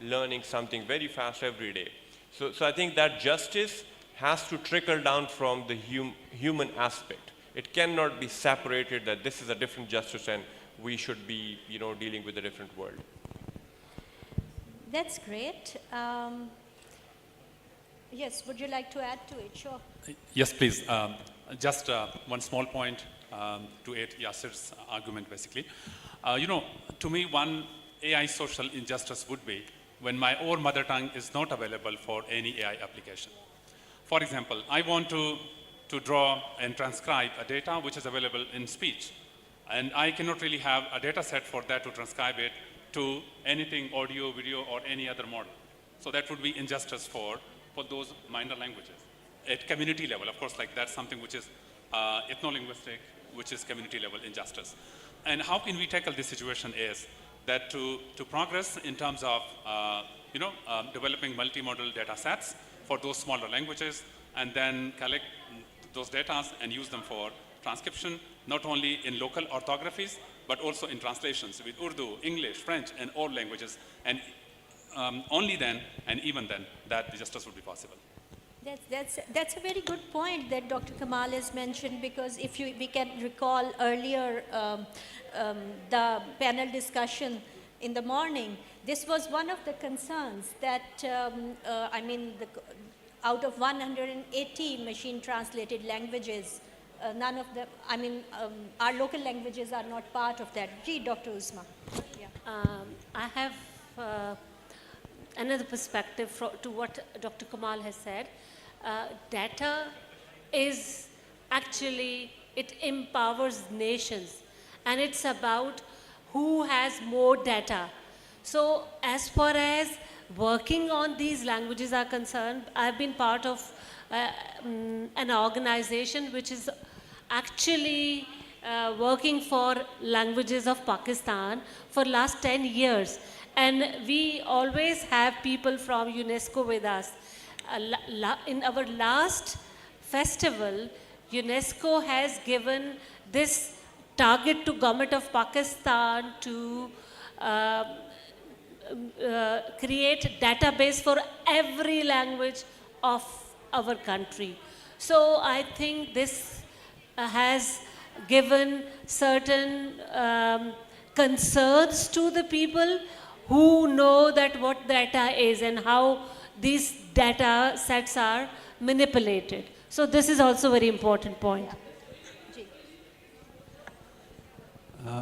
learning something very fast every day. So I think that justice has to trickle down from the human aspect. It cannot be separated that this is a different justice and we should be, dealing with a different world. That's great. Yes, would you like to add to it? Sure. Yes, please. Just one small point to aid Yasir's argument, basically. To me, one AI social injustice would be when my own mother tongue is not available for any AI application. For example, I want to draw and transcribe a data which is available in speech. And I cannot really have a data set for that to transcribe it to anything audio, video, or any other model. So that would be injustice for those minor languages. At community level, of course, like that's something which is ethno-linguistic, which is community level injustice. And how can we tackle this situation is that to progress in terms of developing multimodal data sets for those smaller languages, and then collect those data and use them for transcription, not only in local orthographies, but also in translations with Urdu, English, French, and all languages. And only then, and even then, that the justice would be possible. That's a very good point that Dr. Kamal has mentioned, because if we can recall earlier the panel discussion in the morning, this was one of the concerns that, out of 180 machine translated languages, none of them, our local languages are not part of that. Gee, Dr. Usma. Yeah. I have another perspective to what Dr. Kamal has said. Data is actually, it empowers nations, and it's about who has more data. So as far as working on these languages are concerned, I've been part of an organization which is actually working for languages of Pakistan for last 10 years. And we always have people from UNESCO with us. In our last festival, UNESCO has given this target to Government of Pakistan to create database for every language of our country. So I think this has given certain concerns to the people who know that what data is and how these data sets are manipulated. So this is also a very important point.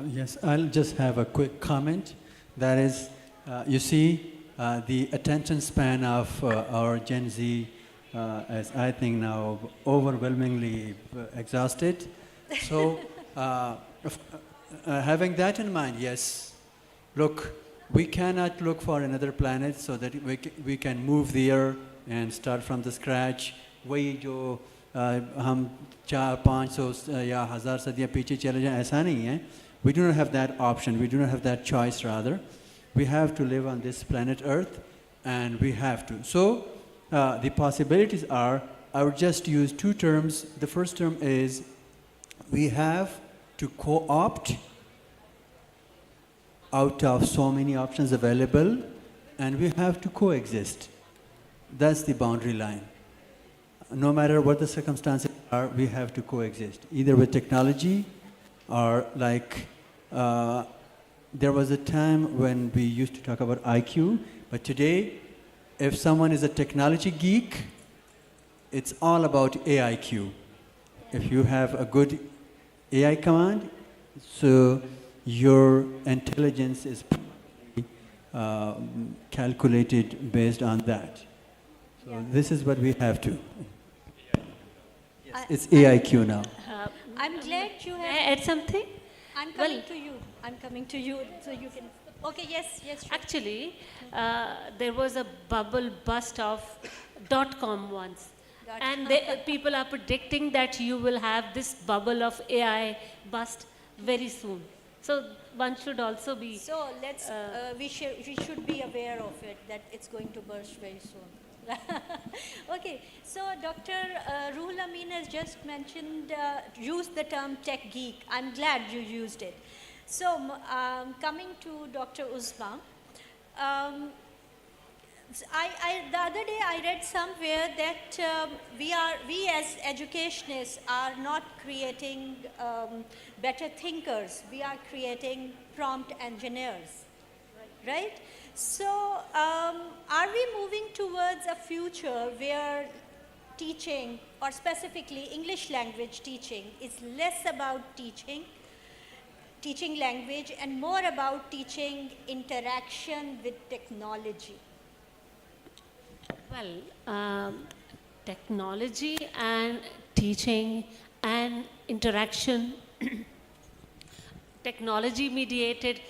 Yes, I'll just have a quick comment. That is, you see, the attention span of our Gen Z is, I think, now overwhelmingly exhausted. So having that in mind, yes, look, we cannot look for another planet so that we can move there and start from the scratch. वही जो हम 400-500 या 1000 सदियाँ पीछे चले जाएं, ऐसा नहीं है. We do not have that option. We do not have that choice, rather. We have to live on this planet Earth, and we have to. So the possibilities are, I would just use two terms. The first term is we have to co-opt out of so many options available, and we have to coexist. That's the boundary line. No matter what the circumstances are, we have to coexist, either with technology or like, there was a time when we used to talk about IQ, but today, if someone is a technology geek, it's all about AIQ. If you have a good AI command, so your intelligence is calculated based on that. So this is what we have to. Yes, it's AIQ now. I'm glad you have... May I add something? I'm coming to you. I'm coming to you so you can... Okay, yes, yes. Sure. Actually, there was a bubble bust of .com once. And people are predicting that you will have this bubble of AI bust very soon. So one should also be... So let's, we should be aware of it, that it's going to burst very soon. Okay, so Dr. Ruhul Amin has just mentioned, used the term tech geek. I'm glad you used it. So coming to Dr. Uzma, the other day I read somewhere that we as educationists are not creating better thinkers, we are creating prompt engineers, right? So are we moving towards a future where teaching, or specifically English language teaching, is less about teaching language and more about teaching interaction with technology? Well, technology and teaching and interaction, technology-mediated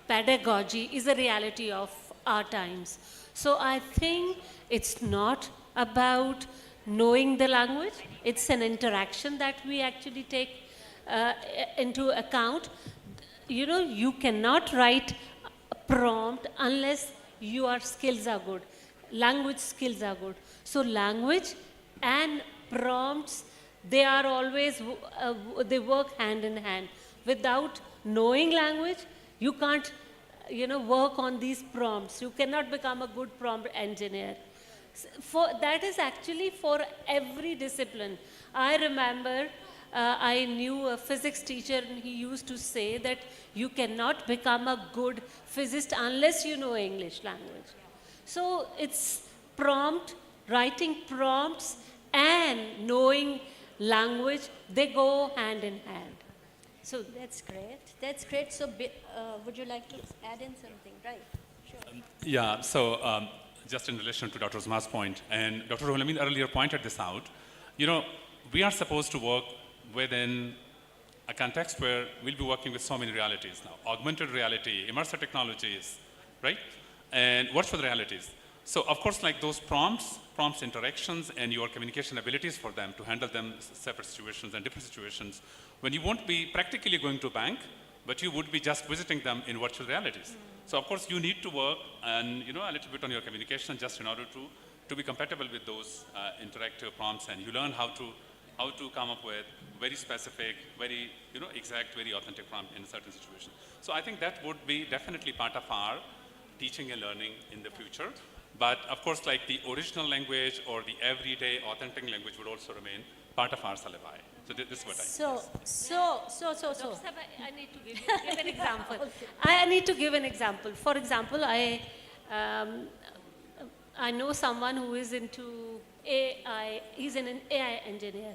pedagogy is a reality of our times. So I think it's not about knowing the language, it's an interaction that we actually take into account. You know, you cannot write a prompt unless your skills are good. Language skills are good. So language and prompts, they are always, they work hand in hand. Without knowing language, you can't, work on these prompts. You cannot become a good prompt engineer. That is actually for every discipline. I remember I knew a physics teacher, and he used to say that you cannot become a good physicist unless you know English language. So it's writing prompts and knowing language, they go hand in hand. So that's great. That's great. So would you like to add in something? Right. Sure. Yeah, so just in relation to Dr. Uzma's point, and Dr. Ruhul Amin earlier pointed this out, we are supposed to work within a context where we'll be working with so many realities now. Augmented reality, immersive technologies, right? And virtual realities. So of course, like those prompts interactions and your communication abilities for them to handle them separate situations and different situations, when you won't be practically going to a bank, but you would be just visiting them in virtual realities. So of course, you need to work and a little bit on your communication just in order to be compatible with those interactive prompts, and you learn how to come up with very specific, very exact, very authentic prompt in a certain situation. So I think that would be definitely part of our teaching and learning in the future. But of course, like the original language or the everyday authentic language would also remain part of our syllabi. So this is what I So. I need to give an example. Okay. I need to give an example. For example, I know someone who is into AI. He's an AI engineer.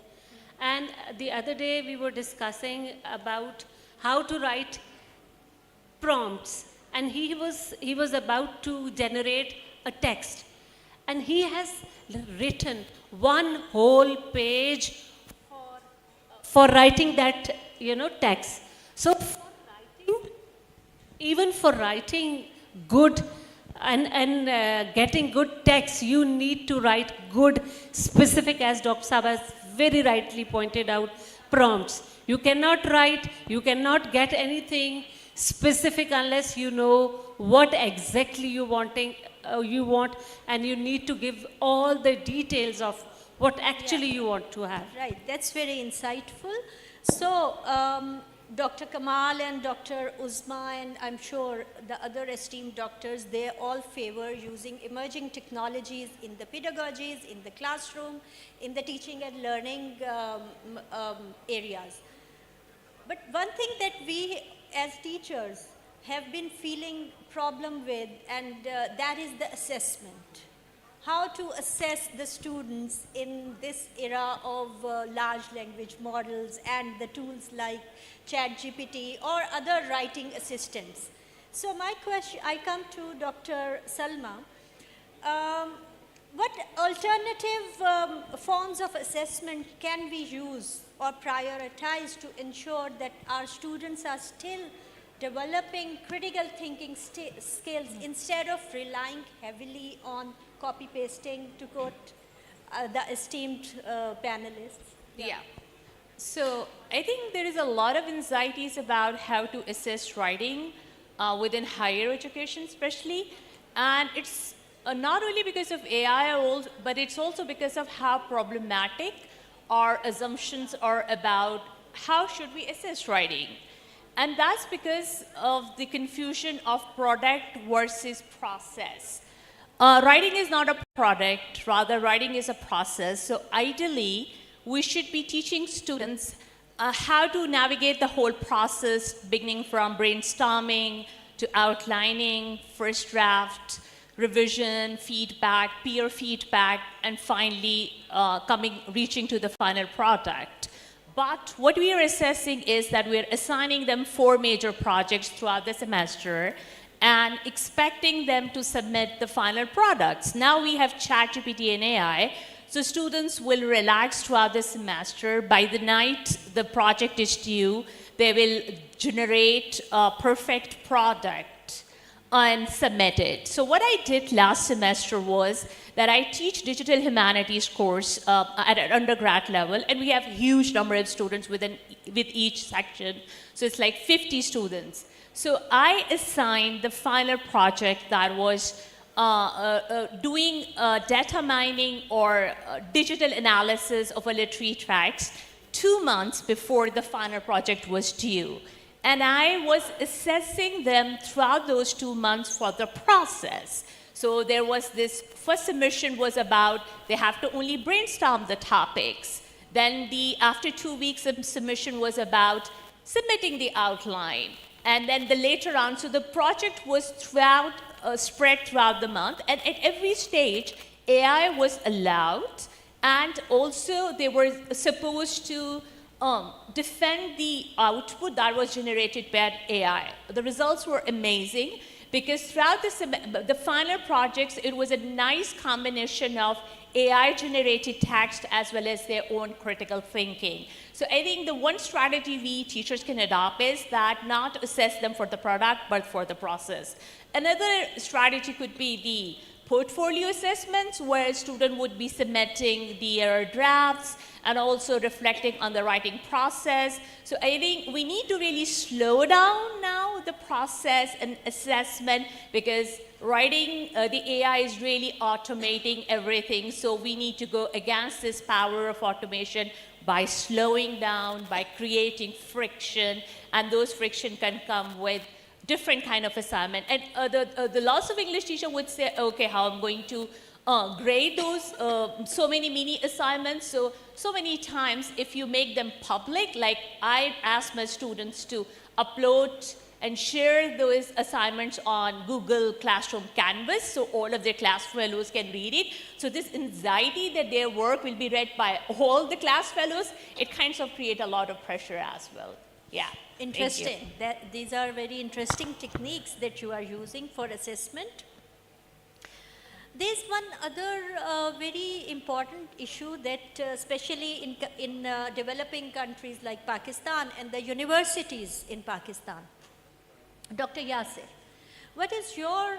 And the other day we were discussing about how to write prompts. And he was about to generate a text. And he has written one whole page for writing that, text. So for writing even for writing good and getting good text, you need to write good, specific, as Dr. Saab has very rightly pointed out, prompts. You cannot write, you cannot get anything specific unless you know what exactly you want, and you need to give all the details of what actually you want to have. Right, that's very insightful. So, Dr. Kamal and Dr. Uzma, and I'm sure the other esteemed doctors, they all favor using emerging technologies in the pedagogies, in the classroom, in the teaching and learning areas. But one thing that we as teachers have been feeling problem with, and that is the assessment. How to assess the students in this era of large language models and the tools like ChatGPT or other writing assistants. So my question, I come to Dr. Salma. What alternative forms of assessment can we use or prioritize to ensure that our students are still developing critical thinking skills instead of relying heavily on copy-pasting, to quote the esteemed panelists? Yeah. So I think there is a lot of anxieties about how to assess writing within higher education especially. And it's not only because of AI, but it's also because of how problematic our assumptions are about how should we assess writing. And that's because of the confusion of product versus process. Writing is not a product, rather writing is a process. So ideally, we should be teaching students how to navigate the whole process, beginning from brainstorming to outlining, first draft, revision, feedback, peer feedback, and finally reaching to the final product. But what we are assessing is that we're assigning them 4 major projects throughout the semester and expecting them to submit the final products. Now we have ChatGPT and AI, so students will relax throughout the semester. By the night the project is due, they will generate a perfect product and submit it. So what I did last semester was that I teach digital humanities course at an undergrad level, and we have a huge number of students with each section. So it's like 50 students. So I assigned the final project that was doing data mining or digital analysis of a literary text 2 months before the final project was due. And I was assessing them throughout those 2 months for the process. So there was this first submission was about they have to only brainstorm the topics. Then after 2 weeks of submission was about submitting the outline. And then the later on, so the project was spread throughout the month. And at every stage, AI was allowed. And also they were supposed to defend the output that was generated by AI. The results were amazing because throughout the final projects, it was a nice combination of AI-generated text as well as their own critical thinking. So I think the one strategy we teachers can adopt is that not assess them for the product, but for the process. Another strategy could be the portfolio assessments, where a student would be submitting their drafts and also reflecting on the writing process. So I think we need to really slow down now the process and assessment, because writing, the AI is really automating everything. So we need to go against this power of automation by slowing down, by creating friction, and those friction can come with different kind of assignment. And the lots of English teacher would say, okay, how I'm going to grade those so many mini assignments. So many times if you make them public, like I ask my students to upload and share those assignments on Google Classroom Canvas, so all of their class fellows can read it. So this anxiety that their work will be read by all the class fellows, it kind of creates a lot of pressure as well. Yeah. Interesting. These are very interesting techniques that you are using for assessment. There's one other very important issue that especially in developing countries like Pakistan and the universities in Pakistan. Dr. Yasir, what is your,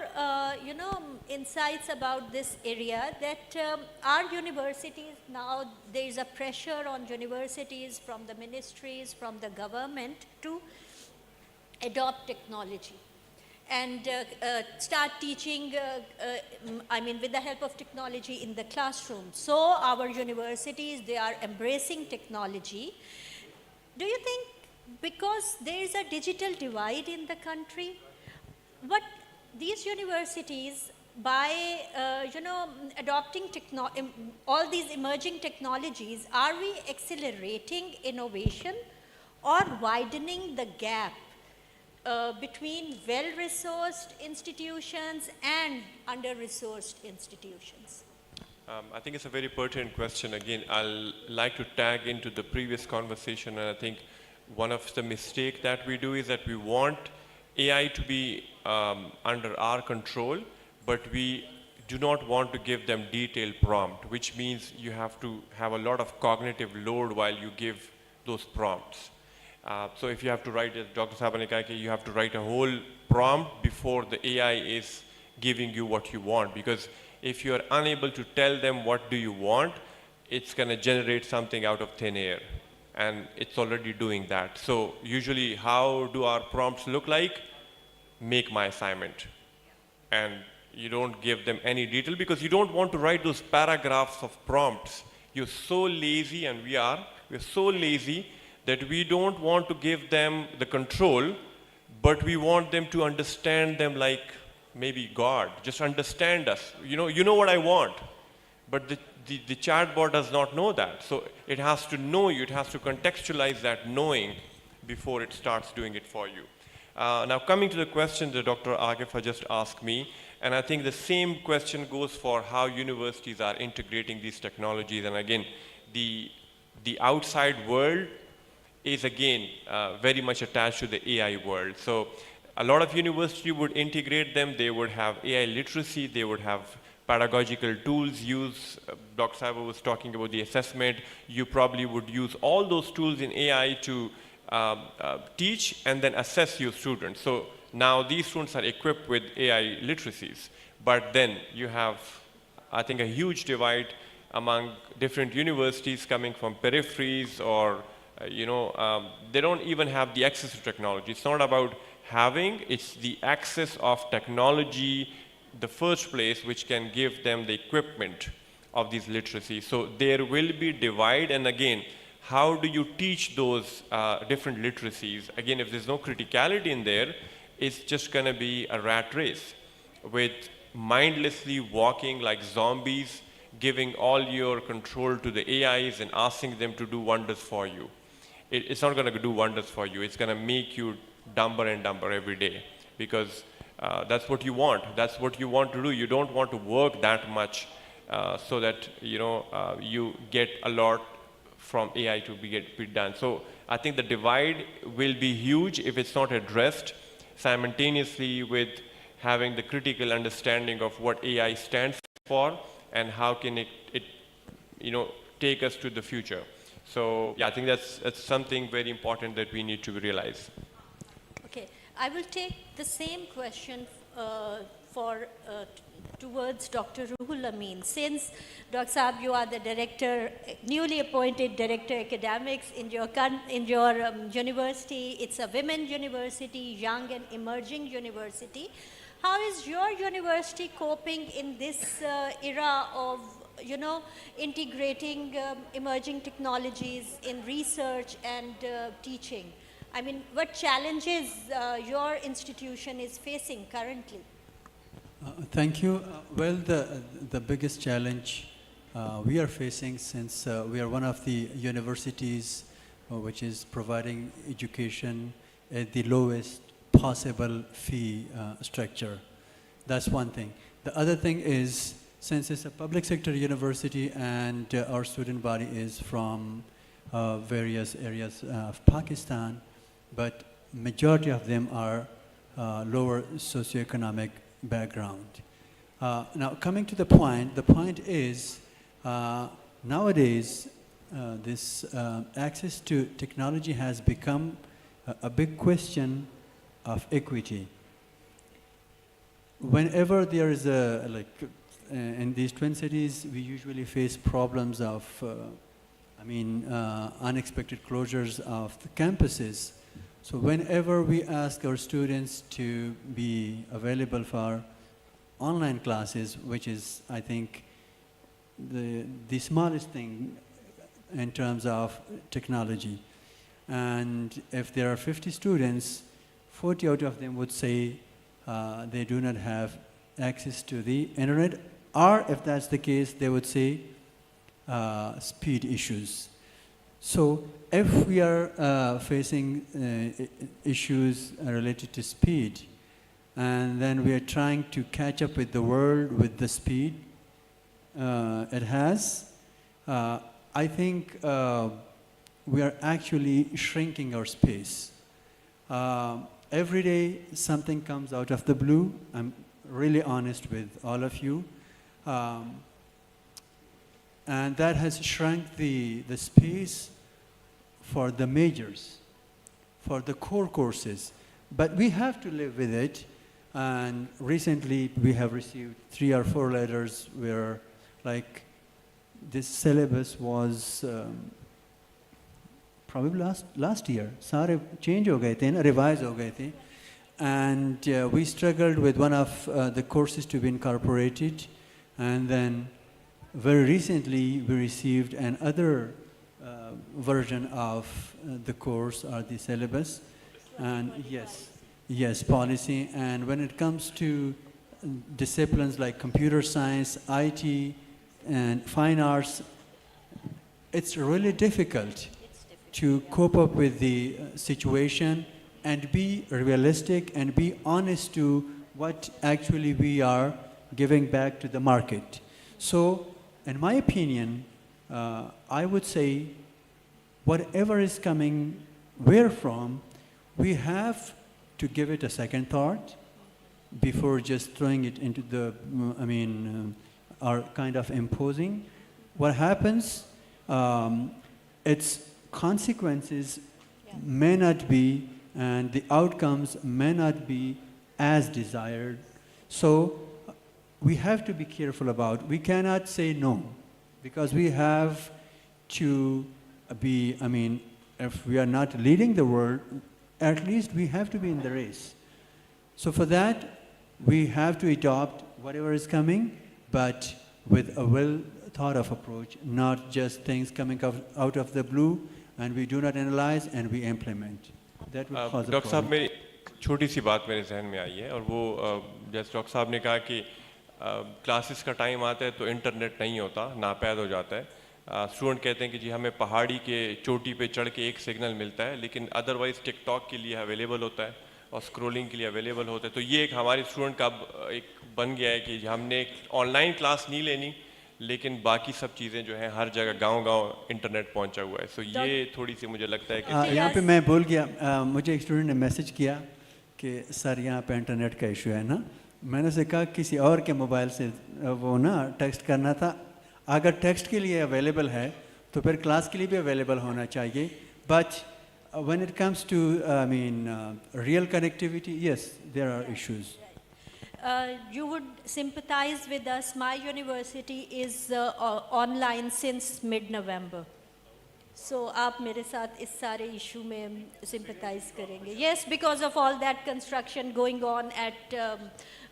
insights about this area that our universities now, there is a pressure on universities from the ministries, from the government to adopt technology and start teaching, with the help of technology in the classroom. So our universities, they are embracing technology. Do you think because there is a digital divide in the country, what these universities, by adopting all these emerging technologies, are we accelerating innovation or widening the gap between well-resourced institutions and under-resourced institutions? I think it's a very pertinent question. Again, I'll like to tag into the previous conversation, and I think one of the mistakes that we do is that we want AI to be under our control, but we do not want to give them detailed prompt, which means you have to have a lot of cognitive load while you give those prompts. So if you have to write, as Dr. Sabanekake, you have to write a whole prompt before the AI is giving you what you want, because if you are unable to tell them what do you want, it's going to generate something out of thin air, and it's already doing that. So usually how do our prompts look like? Make my assignment. And you don't give them any detail because you don't want to write those paragraphs of prompts. You're so lazy, and we're so lazy that we don't want to give them the control, but we want them to understand them like maybe God. Just understand us. You know what I want. But the chatbot does not know that. So it has to know you. It has to contextualize that knowing before it starts doing it for you. Now coming to the question that Dr. Agif just asked me, and I think the same question goes for how universities are integrating these technologies. And again, the outside world is again very much attached to the AI world. So a lot of universities would integrate them. They would have AI literacy. They would have pedagogical tools used. Dr. Saiba was talking about the assessment. You probably would use all those tools in AI to teach and then assess your students. So now these students are equipped with AI literacies. But then you have, I think, a huge divide among different universities coming from peripheries, or they don't even have the access to technology. It's not about having, it's the access of technology, the first place which can give them the equipment of these literacies. So there will be divide, and again, how do you teach those different literacies? Again, if there's no criticality in there, it's just gonna be a rat race with mindlessly walking like zombies, giving all your control to the AIs and asking them to do wonders for you. It's not gonna do wonders for you. It's gonna make you dumber and dumber every day, because that's what you want. That's what you want to do. You don't want to work that much so that you get a lot from AI to be done. So I think the divide will be huge if it's not addressed simultaneously with having the critical understanding of what AI stands for and how can it take us to the future. So yeah, I think that's something very important that we need to realize. Okay, I will take the same question towards Dr. Ruhul Amin. Since, Dr. Saab, you are the director, newly appointed director academics in your university. It's a women's university, young and emerging university. How is your university coping in this era of integrating emerging technologies in research and teaching? I mean, what challenges your institution is facing currently? Thank you. Well, the biggest challenge we are facing, since we are one of the universities which is providing education at the lowest possible fee structure. That's one thing. The other thing is, since it's a public sector university and our student body is from various areas of Pakistan, but majority of them are lower socioeconomic background. Now coming to the point is nowadays this access to technology has become a big question of equity. Whenever there is in these twin cities, we usually face problems of, unexpected closures of the campuses. So whenever we ask our students to be available for online classes, which is, I think, the smallest thing in terms of technology. And if there are 50 students, 40 out of them would say they do not have access to the internet, or if that's the case, they would say speed issues. So if we are facing issues related to speed, and then we are trying to catch up with the world with the speed it has, I think we are actually shrinking our space. Every day something comes out of the blue. I'm really honest with all of you. And that has shrunk the space for the majors, for the core courses. But we have to live with it. And recently we have received 3 or 4 letters where like this syllabus was probably last year. सारे change हो गए थे ना, revise हो गए थे. And we struggled with one of the courses to be incorporated. And then very recently we received another version of the course or the syllabus. And yes, policy. And when it comes to disciplines like computer science, IT, and fine arts, it's really difficult to cope up with the situation and be realistic and be honest to what actually we are giving back to the market. So, in my opinion, I would say whatever is coming where from, we have to give it a second thought before just throwing it into the, or kind of imposing. What happens, its consequences may not be, and the outcomes may not be as desired. So we have to be careful about, we cannot say no, because we have to be, if we are not leading the world, at least we have to be in the race. So for that, we have to adopt whatever is coming, but with a well-thought-of approach, not just things coming out of the blue, and we do not analyze and we implement. That will cause a doctor साहब problem. मेरी छोटी सी बात मेरे जहन में आई है, और वो जैसे डॉक्टर साहब ने कहा कि क्लासेस का टाइम आता है तो इंटरनेट नहीं होता, नापैद हो जाता है. स्टूडेंट कहते हैं कि जी हमें पहाड़ी के चोटी पे चढ़ के एक सिग्नल मिलता है, लेकिन अदरवाइज टिकटॉक के लिए अवेलेबल होता है और स्क्रॉलिंग के लिए अवेलेबल होता है. तो ये एक हमारे स्टूडेंट का एक बन गया है कि हमने ऑनलाइन क्लास नहीं लेनी, लेकिन बाकी सब चीज़ें जो हैं हर जगह गांव-गांव इंटरनेट पहुंचा हुआ है. सो ये थोड़ी सी मुझे लगता है कि यहाँ पे मैं भूल गया, मुझे एक स्टूडेंट ने मैसेज किया कि सर यहाँ पे इंटरनेट का इशू है ना. मैंने उसे कहा किसी और के मोबाइल से वो ना टेक्स्ट करना था. अगर टेक्स्ट के लिए अवेलेबल है तो फिर क्लास के लिए भी अवेलेबल होना चाहिए. But when it comes to real connectivity, yes, there are issues. You would sympathize with us. My university is online since mid-November. So आप मेरे साथ इस सारे issue में sympathize करेंगे. Yes, because of all that construction going on at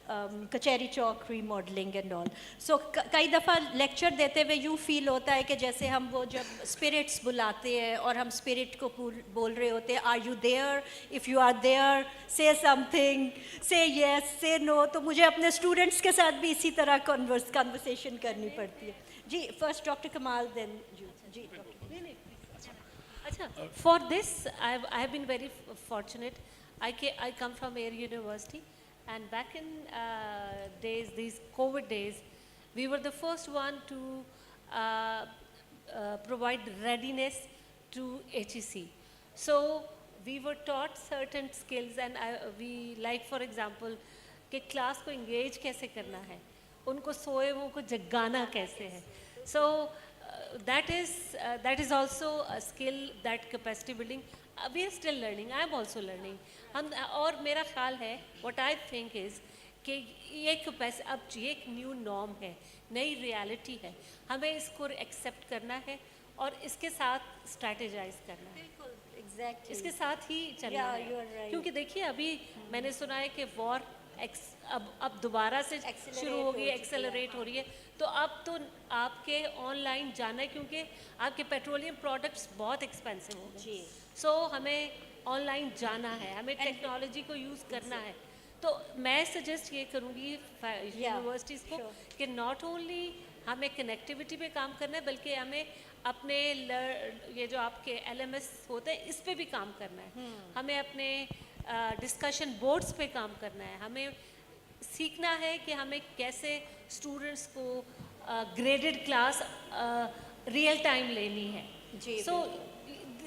कचहरी चौक remodeling and all. So कई दफ़ा lecture देते हुए यूँ feel होता है कि जैसे हम वो जब spirits बुलाते हैं और हम spirit को बोल रहे होते हैं, are you there? If you are there, say something, say yes, say no. तो मुझे अपने students के साथ भी इसी तरह conversation करनी पड़ती है. जी, first Dr. Kamal, then you. Ji, For this, I have been very fortunate. I come from Air University, and back in these COVID days, we were the first one to provide readiness to HEC. So we were taught certain skills, and we, like for example, कि class को engage कैसे करना है, उनको सोए हुओं को जगाना कैसे है. So that is also a skill, that capacity building. We are still learning. I am also learning. हम और मेरा ख्याल है, what I think is कि ये कैपेसिटी अब ये एक न्यू नॉर्म है, नई रियलिटी है, हमें इसको एक्सेप्ट करना है और इसके साथ स्ट्रैटेजाइज करना है. Exactly. इसके साथ ही चलना Yeah, है. you are right. क्योंकि देखिए अभी मैंने सुना है कि वॉर अब दोबारा से शुरू होगी, एक्सेलरेट हो रही है. तो अब तो आपके ऑनलाइन जाना है क्योंकि आपके पेट्रोलियम प्रोडक्ट्स बहुत एक्सपेंसिव हो गए. सो हमें ऑनलाइन जाना है, हमें टेक्नोलॉजी को यूज़ करना है. तो मैं सजेस्ट ये करूँगी यूनिवर्सिटीज़ को कि नॉट ओनली हमें कनेक्टिविटी पे काम करना है, बल्कि हमें अपने ये जो आपके LMS होते हैं इस पे भी काम करना है. हमें अपने डिस्कशन बोर्ड्स पे काम करना है. हमें सीखना है कि हमें कैसे स्टूडेंट्स को ग्रेडेड क्लास रियल टाइम लेनी है. So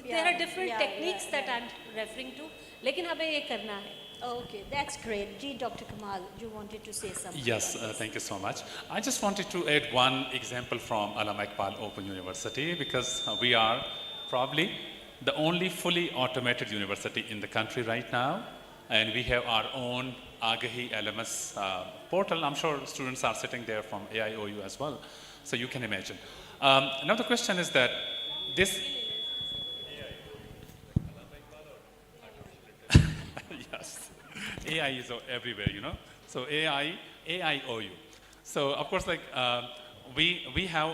there are different techniques that I am referring to, लेकिन हमें ये करना है. Okay, that's great. Dr. Kamal, you wanted to say something. Yes, thank you so much. I just wanted to add one example from Allama Iqbal Open University, because we are probably the only fully automated university in the country right now, and we have our own Agahi LMS portal. I'm sure students are sitting there from AIOU as well, so you can imagine. Now the question is that this yes, AI is everywhere, you know. So AIOU. So of course, like we have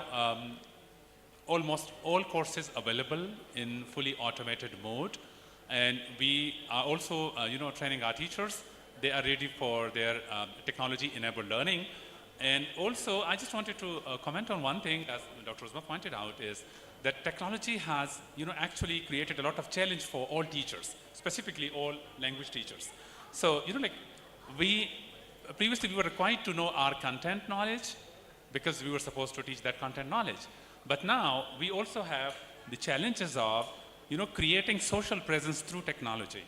almost all courses available in fully automated mode, and we are also training our teachers. They are ready for their technology-enabled learning. And also, I just wanted to comment on one thing, as Dr. Uzma pointed out, is that technology has actually created a lot of challenge for all teachers, specifically all language teachers. So previously we were required to know our content knowledge because we were supposed to teach that content knowledge. But now we also have the challenges of creating social presence through technology.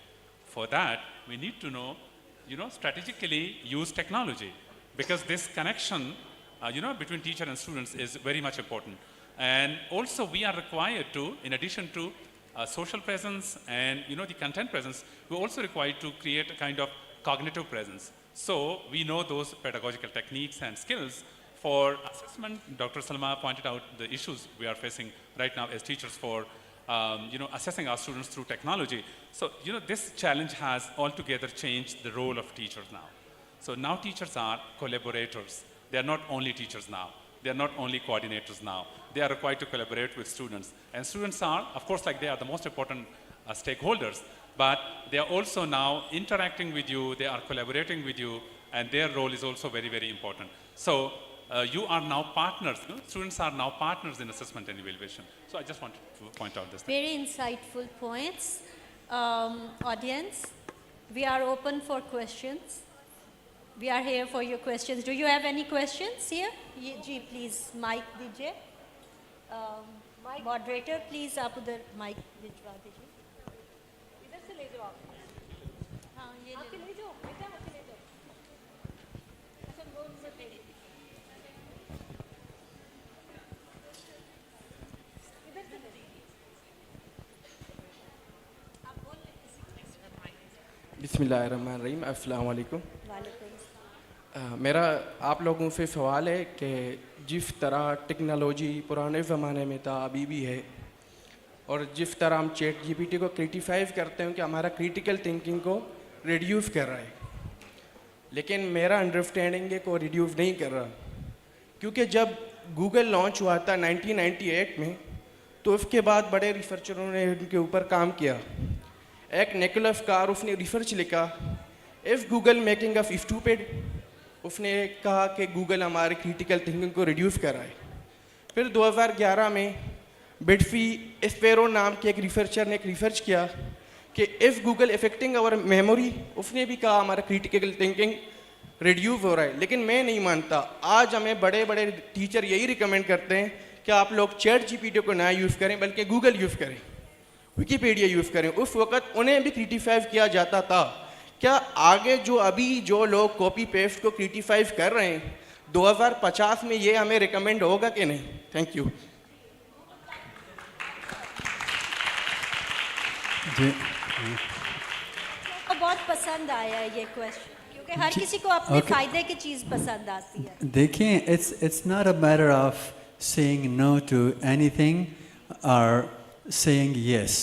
For that, we need to know strategically use technology, because this connection between teacher and students is very much important. And also we are required to, in addition to social presence and the content presence, we're also required to create a kind of cognitive presence. So we know those pedagogical techniques and skills. For assessment, Dr. Salma pointed out the issues we are facing right now as teachers for assessing our students through technology. So this challenge has altogether changed the role of teachers now. So now teachers are collaborators. They are not only teachers now. They are not only coordinators now. They are required to collaborate with students. And students are, of course, like they are the most important stakeholders, but they are also now interacting with you, they are collaborating with you, and their role is also very, very important. So you are now partners. Students are now partners in assessment and evaluation. So I just wanted to point out this thing. Very insightful points. Audience, we are open for questions. We are here for your questions. Do you have any questions here? Ji, please, mic दीजिए. Moderator, please आप उधर mic भिजवा दीजिए. इधर से ले जाओ आप. हाँ, ये ले जाओ. बेटा आके ले जाओ. अच्छा, वो उधर ले जाओ. इधर से ले जाओ. आप बोल ले. बिस्मिल्लाहिर्रहमानिर्रहीम. अस्सलाम वालेकुम. वालेकुम. मेरा आप लोगों से सवाल है कि जिस तरह टेक्नोलॉजी पुराने ज़माने में था अभी भी है, और जिस तरह हम चैट जीपीटी को क्रिटिफाइव करते हैं कि हमारा क्रिटिकल थिंकिंग को रिड्यूस कर रहा है, लेकिन मेरा अंडरस्टैंडिंग है को रिड्यूस नहीं कर रहा. क्योंकि जब गूगल लॉन्च हुआ था 1998 में, तो उसके बाद बड़े रिसर्चरों ने उनके ऊपर काम किया. एक निकोलस कार उसने रिसर्च लिखा, if Google making us stupid. उसने कहा कि गूगल हमारे क्रिटिकल थिंकिंग को रिड्यूस कर रहा है. फिर 2011 में बिटफी स्पेरो नाम के एक रिसर्चर ने एक रिसर्च किया कि if Google effecting our memory, उसने भी कहा हमारा क्रिटिकल थिंकिंग रिड्यूस हो रहा है. लेकिन मैं नहीं मानता. आज हमें बड़े बड़े टीचर यही रिकमेंड करते हैं कि आप लोग चैट जीपीटी को ना यूज़ करें, बल्कि गूगल यूज़ करें, विकीपीडिया यूज़ करें. उस वक़्त उन्हें भी क्रिटिफाइव किया जाता था. क्या आगे जो लोग कॉपी पेस्ट को क्रिटिफाइव कर रहे हैं, 2050 में ये हमें रिकमेंड होगा कि नहीं? Thank you. جی کو بہت پسند آیا ہے یہ کویشچن کیونکہ ہر کسی کو اپنے فائدے کی چیز پسند آتی ہے. دیکھیں it's not a matter of saying no to anything or saying yes.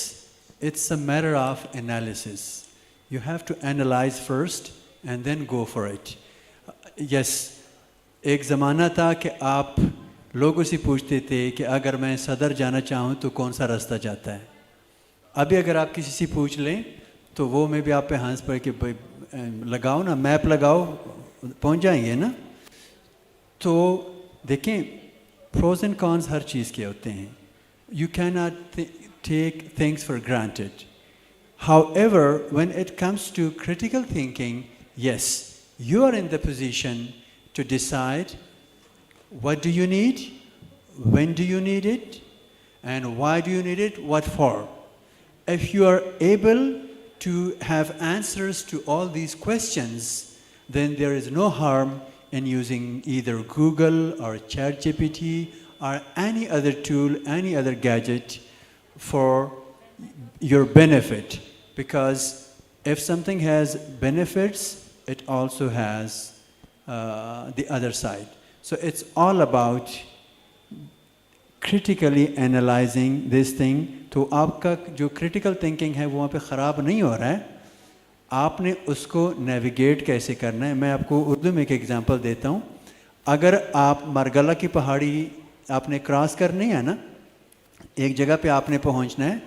It's a matter of analysis. You have to analyze first and then go for it. Yes, ایک زمانہ تھا کہ آپ لوگوں سے پوچھتے تھے کہ اگر میں صدر جانا چاہوں تو کون سا راستہ جاتا ہے. ابھی اگر آپ کسی سے پوچھ لیں تو وہ میں بھی آپ پہ ہانس پڑ کے لگاؤ نا, میپ لگاؤ, پہنچ جائیں گے نا. تو دیکھیں پروز اینڈ کونس ہر چیز کے ہوتے ہیں. You can not take things for granted. However, when it comes to critical thinking, yes, you are in the position to decide what do you need, when do you need it, and why do you need it, what for. If you are able to have answers to all these questions, then there is no harm in using either Google or ChatGPT or any other tool, any other gadget for your benefit. Because if something has benefits, it also has the other side. So it's all about critically analyzing this thing. تو آپ کا جو critical thinking ہے وہ وہاں پہ خراب نہیں ہو رہا ہے, آپ نے اس کو نیویگیٹ کیسے کرنا ہے. میں آپ کو اردو میں ایک ایگزامپل دیتا ہوں. اگر آپ مرگلہ کی پہاڑی آپ نے کراس کرنی ہے نا, ایک جگہ پہ آپ نے پہنچنا ہے.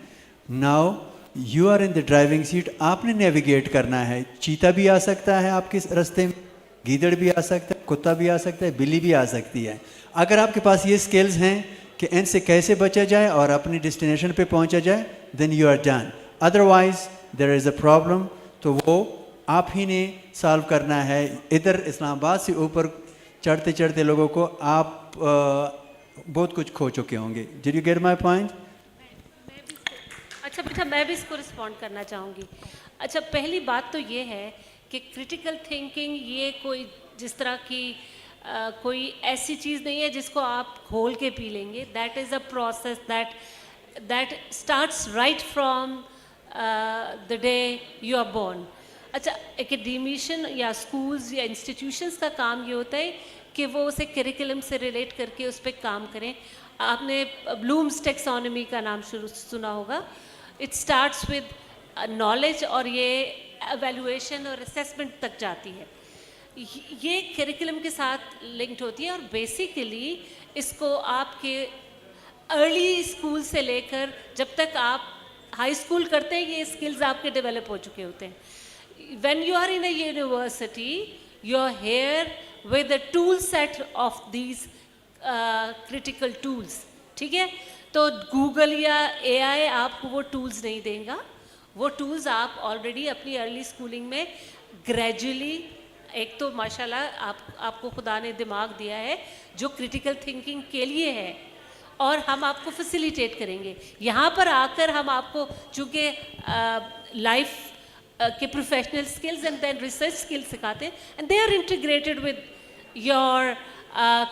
Now you are in the driving seat, آپ نے نیویگیٹ کرنا ہے. چیتا بھی آ سکتا ہے آپ کے رستے میں, گیدڑ بھی آ سکتا ہے, کتا بھی آ سکتا ہے, بلی بھی آ سکتی ہے. اگر آپ کے پاس یہ سکلز ہیں کہ ان سے کیسے بچا جائے اور اپنی ڈیسٹینیشن پہ پہنچا جائے, then you are done. Otherwise there is a problem, تو وہ آپ ہی نے سالو کرنا ہے. ادھر اسلام آباد سے اوپر چڑھتے چڑھتے لوگوں کو آپ بہت کچھ کھو چکے ہوں گے. Did you get my point? اچھا بیٹا, میں بھی اس کو رسپونڈ کرنا چاہوں گی. اچھا, پہلی بات تو یہ ہے کہ کرٹیکل تھنکنگ یہ کوئی جس طرح کی کوئی ایسی چیز نہیں ہے جس کو آپ کھول کے پی لیں گے. That is a process that starts right from the day you are born. اچھا, اکیڈیمیشن یا اسکولز یا انسٹیٹیوشنس کا کام یہ ہوتا ہے کہ وہ اسے کریکولم سے ریلیٹ کر کے اس پہ کام کریں. آپ نے بلومز ٹیکسانومی کا نام سنا ہوگا. اٹ اسٹارٹس ود نالج اور یہ ایویلویشن اور اسیسمنٹ تک جاتی ہے. یہ کریکولم کے ساتھ لنکڈ ہوتی ہے اور بیسیکلی اس کو آپ کے ارلی اسکول سے لے کر جب تک آپ ہائی اسکول کرتے ہیں یہ اسکلز آپ کے ڈیولپ ہو چکے ہوتے ہیں. When you are in a university you are here with a tool set of these critical tools. ٹھیک ہے, تو گوگل یا اے آئی آپ کو وہ ٹولز نہیں دیں گا. وہ ٹولز آپ آلریڈی اپنی ارلی اسکولنگ میں گریجولی, ایک تو ماشاء اللہ آپ کو خدا نے دماغ دیا ہے جو کرٹیکل تھنکنگ کے لیے ہے, اور ہم آپ کو فیسیلیٹیٹ کریں گے. یہاں پر آ کر ہم آپ کو چونکہ لائف کے professional skills and then research skills سکھاتے ہیں, and they are integrated with your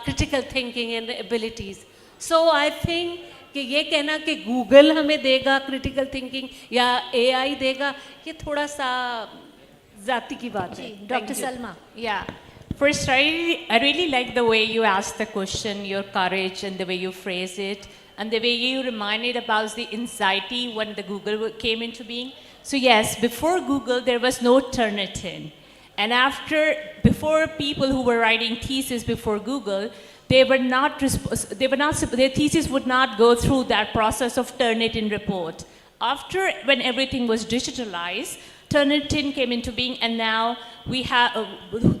critical thinking and abilities. So I think کہ یہ کہنا کہ گوگل ہمیں دے گا کرٹیکل تھنکنگ یا اے آئی دے گا, یہ تھوڑا سا ذاتی کی بات ہے. Doctor Salma. Yeah. First, I really like the way you asked the question, your courage and the way you phrase it, and the way you reminded about the anxiety when the Google came into being. So yes, before Google, there was no Turnitin. And before people who were writing thesis before Google, their thesis would not go through that process of Turnitin report. After, when everything was digitalized, Turnitin came into being, and now we have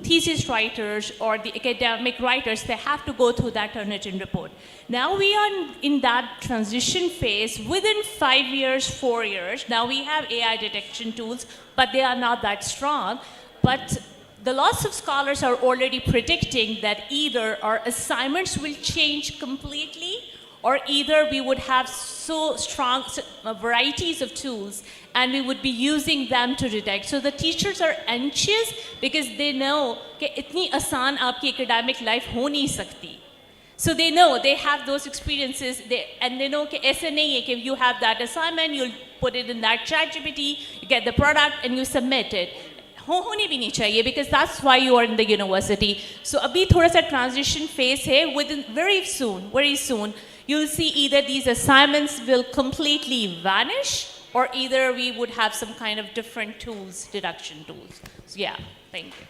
thesis writers or the academic writers, they have to go through that Turnitin report. Now we are in that transition phase. Within 5 years, 4 years, now we have AI detection tools, but they are not that strong. But the lots of scholars are already predicting that either our assignments will change completely, or either we would have so strong varieties of tools and we would be using them to detect. So the teachers are anxious because they know that itni aasan aapki academic life ho nahi sakti. So they know, they have those experiences, and they know कि ऐसे नहीं है कि you have that assignment, you'll put it in that ChatGPT, you get the product and you submit it. होनी भी नहीं चाहिए, because that's why you are in the university. So अभी थोड़ा सा transition phase है, within very soon, you'll see either these assignments will completely vanish, or either we would have some kind of different tools, deduction tools. So yeah, thank you.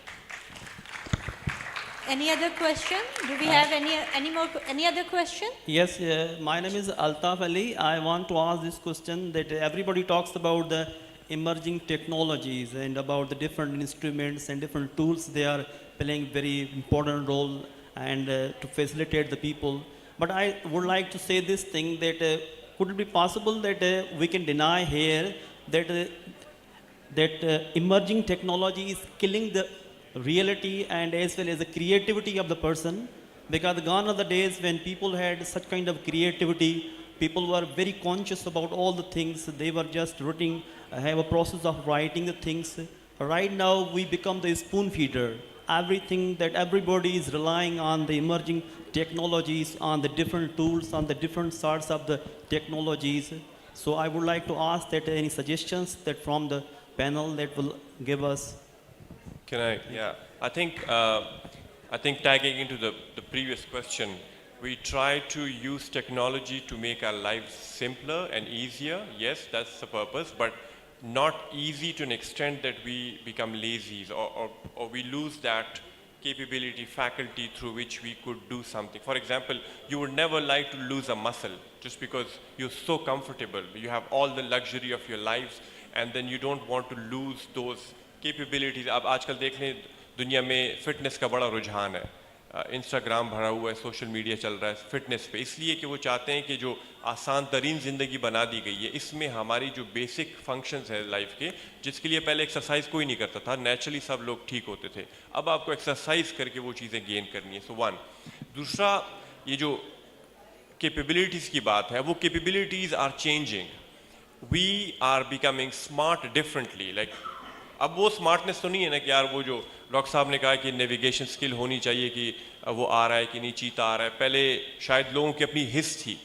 Any other question? Do we have any other question? Yes, my name is Altaf Ali. I want to ask this question that everybody talks about the emerging technologies and about the different instruments and different tools. They are playing very important role and to facilitate the people. But I would like to say this thing that could it be possible that we can deny here that emerging technology is killing the reality and as well as the creativity of the person, because gone are the days when people had such kind of creativity. People were very conscious about all the things. They were just writing, have a process of writing the things. Right now we become the spoon feeder. Everything that everybody is relying on the emerging technologies, on the different tools, on the different sorts of the technologies. So I would like to ask that any suggestions that from the panel that will give us. Can I? Yeah. I think tagging into the previous question, we try to use technology to make our lives simpler and easier. Yes, that's the purpose, but not easy to an extent that we become lazy or we lose that capability, faculty through which we could do something. For example, you would never like to lose a muscle just because you're so comfortable. You have all the luxury of your lives, and then you don't want to lose those capabilities. अब आजकल देख लें दुनिया में fitness का बड़ा रुझान है, इंस्टाग्राम भरा हुआ है, सोशल मीडिया चल रहा है फिटनेस पे, इसलिए कि वो चाहते हैं कि जो आसान तरीन ज़िंदगी बना दी गई है, इसमें हमारी जो बेसिक फंक्शंस है लाइफ के, जिसके लिए पहले एक्सरसाइज कोई नहीं करता था, नेचुरली सब लोग ठीक होते थे, अब आपको एक्सरसाइज करके वो चीज़ें गेन करनी है. So one. दूसरा, ये जो कैपेबिलिटीज़ की बात है, वो capabilities are changing. We are becoming smart differently. Like अब वो स्मार्टनेस तो नहीं है ना कि यार वो जो डॉक्टर साहब ने कहा कि नेविगेशन स्किल होनी चाहिए कि वो आ रहा है कि नहीं, चीता आ रहा है. पहले शायद लोगों की अपनी हिस्स थी.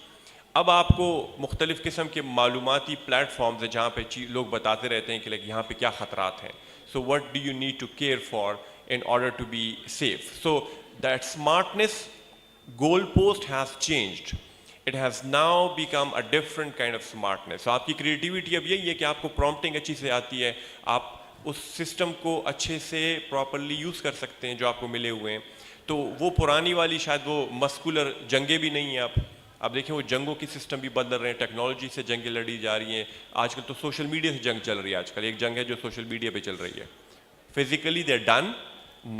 अब आपको मुख्तलिफ़ किस्म के मालूमाती प्लेटफॉर्म्स है जहाँ पे लोग बताते रहते हैं कि लाइक यहाँ पे क्या ख़तरात हैं. So what do you need to care for in order to be safe. So that smartness goal post has changed. It has now become a different kind of smartness. So आपकी creativity अब यही है कि आपको prompting अच्छी से आती है, आप उस सिस्टम को अच्छे से प्रॉपरली यूज़ कर सकते हैं जो आपको मिले हुए हैं. तो वो पुरानी वाली शायद वो मस्कुलर जंगें भी नहीं हैं. आप देखें वो जंगों की सिस्टम भी बदल रहे हैं, टेक्नोलॉजी से जंगें लड़ी जा रही हैं. आजकल तो सोशल मीडिया से जंग चल रही है. आजकल एक जंग है जो सोशल मीडिया पे चल रही है. Physically they are done,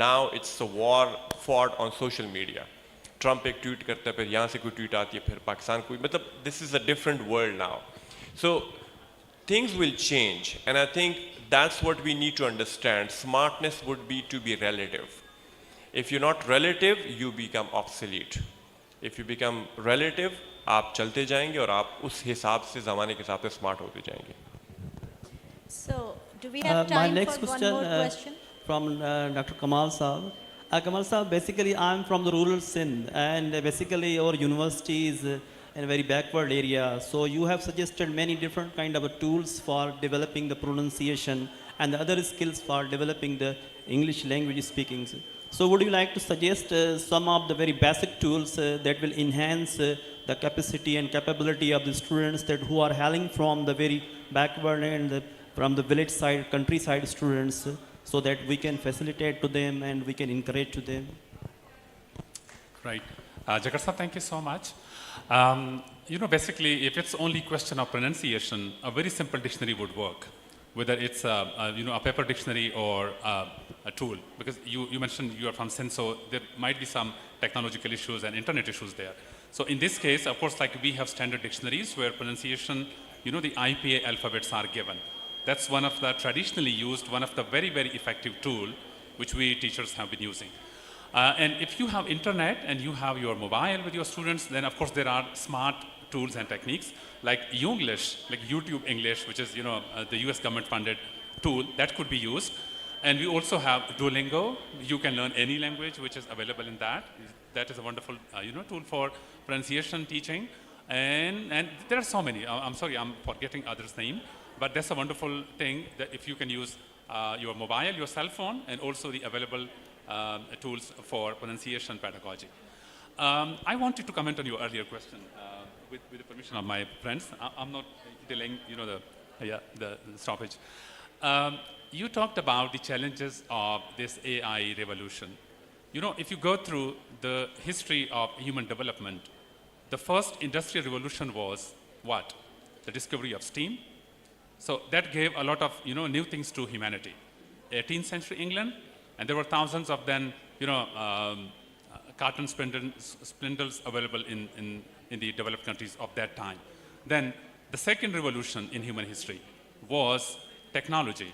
now it's a war fought on social media. Trump एक ट्वीट करता है, फिर यहाँ से कोई ट्वीट आती है, फिर पाकिस्तान कोई, मतलब this is a different world now. So things will change and I think that's what we need to understand. Smartness would be to be relative. If you're not relative, you become obsolete. If you become relative, आप चलते जाएंगे और आप उस हिसाब से ज़माने के हिसाब से स्मार्ट होते जाएंगे. So, do we have time for one more question? From Dr. Kamal Saab. Kamal Saab, basically I'm from the rural Sindh, and basically our university is in a very backward area. So you have suggested many different kind of tools for developing the pronunciation and the other skills for developing the English language speaking. So would you like to suggest some of the very basic tools that will enhance the capacity and capability of the students that who are hailing from the very backward and from the village side, countryside students, so that we can facilitate to them and we can encourage to them? Right. Jakarta, thank you so much. You know, basically, if it's only question of pronunciation, a very simple dictionary would work, whether it's a paper dictionary or a tool. Because you mentioned you are from Sindh, so there might be some technological issues and internet issues there. So in this case, of course, like we have standard dictionaries where pronunciation, you know, the IPA alphabets are given. That's one of the traditionally used, one of the very, very effective tool which we teachers have been using. And if you have internet and you have your mobile with your students, then of course there are smart tools and techniques like Younglish, like YouTube English, which is, you know, the US government funded tool that could be used. And we also have Duolingo. You can learn any language which is available in that. that is a wonderful tool for pronunciation teaching. And there are so many. I'm sorry, I'm forgetting others' name, but that's a wonderful thing that if you can use your mobile, your cell phone, and also the available tools for pronunciation pedagogy. I wanted to comment on your earlier question with the permission of my friends. I'm not delaying, the stoppage. You talked about the challenges of this AI revolution. If you go through the history of human development, the first industrial revolution was what? The discovery of steam. So that gave a lot of new things to humanity. 18th century England, and there were thousands of then cotton spindles available in the developed countries of that time. Then the second revolution in human history was technology,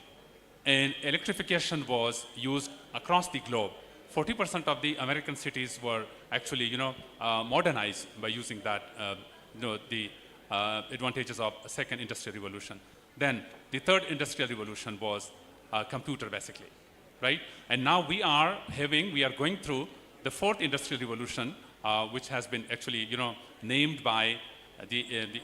and electrification was used across the globe. 40% of the American cities were actually, modernized by using that, the advantages of a second industrial revolution. Then the third industrial revolution was computer, basically, right? And now we are going through the fourth industrial revolution, which has been actually, named by the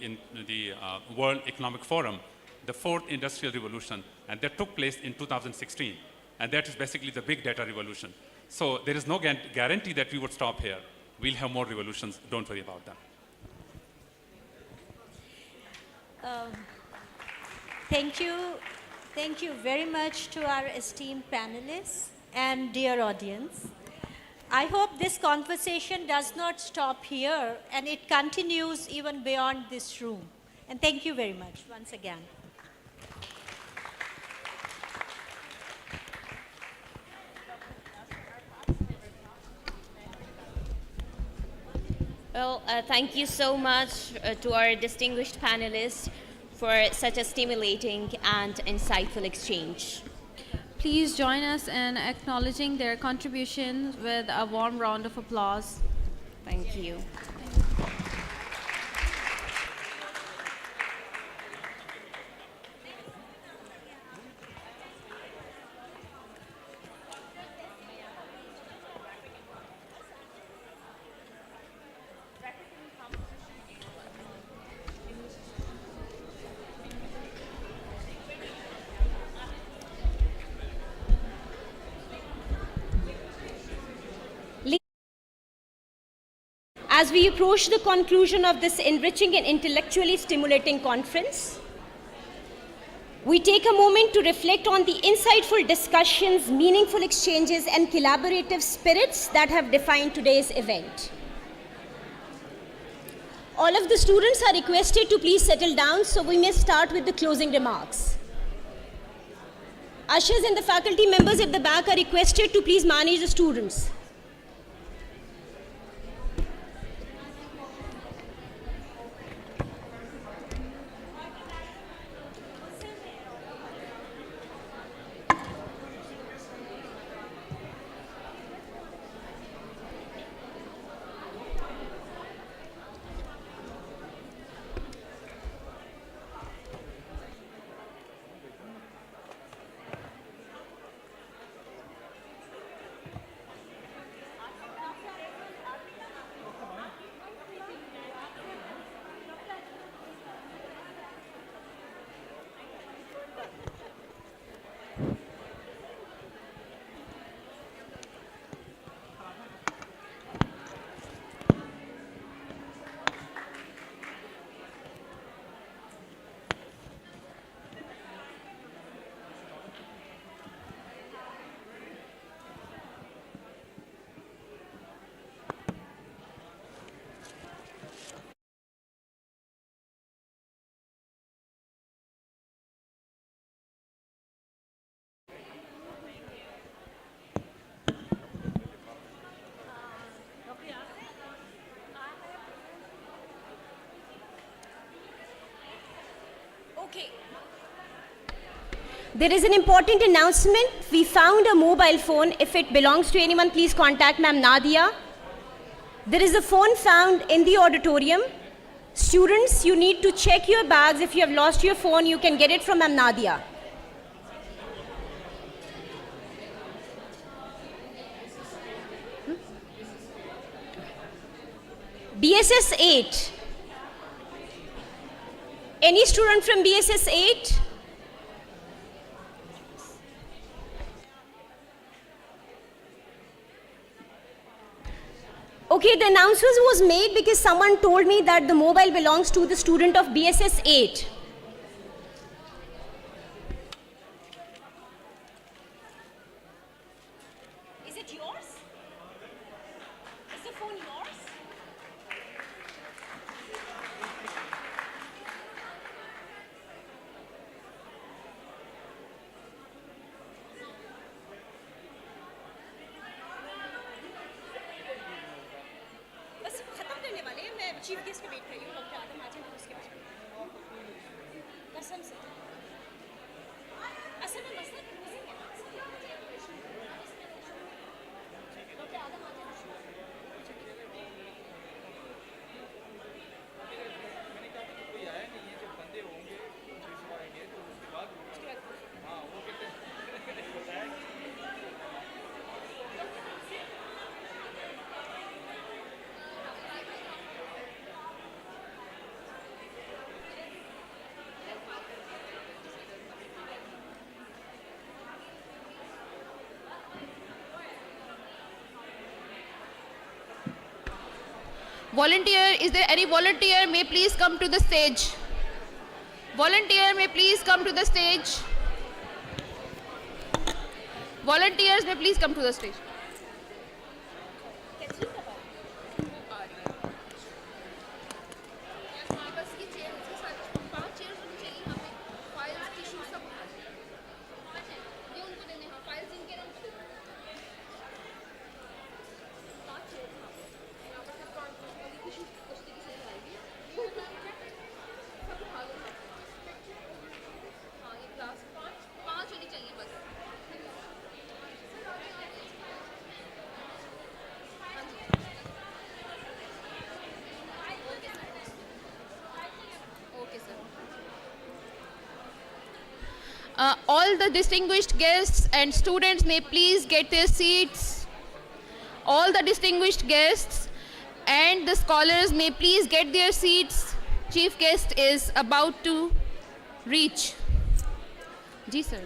World Economic Forum, the fourth industrial revolution, and that took place in 2016. And that is basically the big data revolution. So there is no guarantee that we would stop here. We'll have more revolutions. Don't worry about that. Thank you. Thank you very much to our esteemed panelists and dear audience. I hope this conversation does not stop here and it continues even beyond this room. And thank you very much once again. Well, thank you so much to our distinguished panelists for such a stimulating and insightful exchange. Please join us in acknowledging their contributions with a warm round of applause. Thank you. As we approach the conclusion of this enriching and intellectually stimulating conference, we take a moment to reflect on the insightful discussions, meaningful exchanges, and collaborative spirits that have defined today's event. All of the students are requested to please settle down, so we may start with the closing remarks. Ushers and the faculty members at the back are requested to please manage the students. Okay. There is an important announcement. We found a mobile phone. If it belongs to anyone, please contact Ma'am Nadia. There is a phone found in the auditorium. Students, you need to check your bags. If you have lost your phone, you can get it from Ma'am Nadia. BSS 8. Any student from BSS 8? Okay, the announcement was made because someone told me that the mobile belongs to the student of BSS 8. Is it yours? Is the phone yours? बस खत्म करने वाले हैं मैं chief guest के wait कर रही हूँ डॉक्टर आदम आ जाए फिर उसके बाद कसम से असल में मसला डॉक्टर आदम आ जाए Volunteer, is there any volunteer may please come to the stage? Volunteer may please come to the stage. Volunteers may please come to the stage. All the distinguished guests and students may please get their seats. All the distinguished guests and the scholars may please get their seats. Chief guest is about to reach. Ji sir.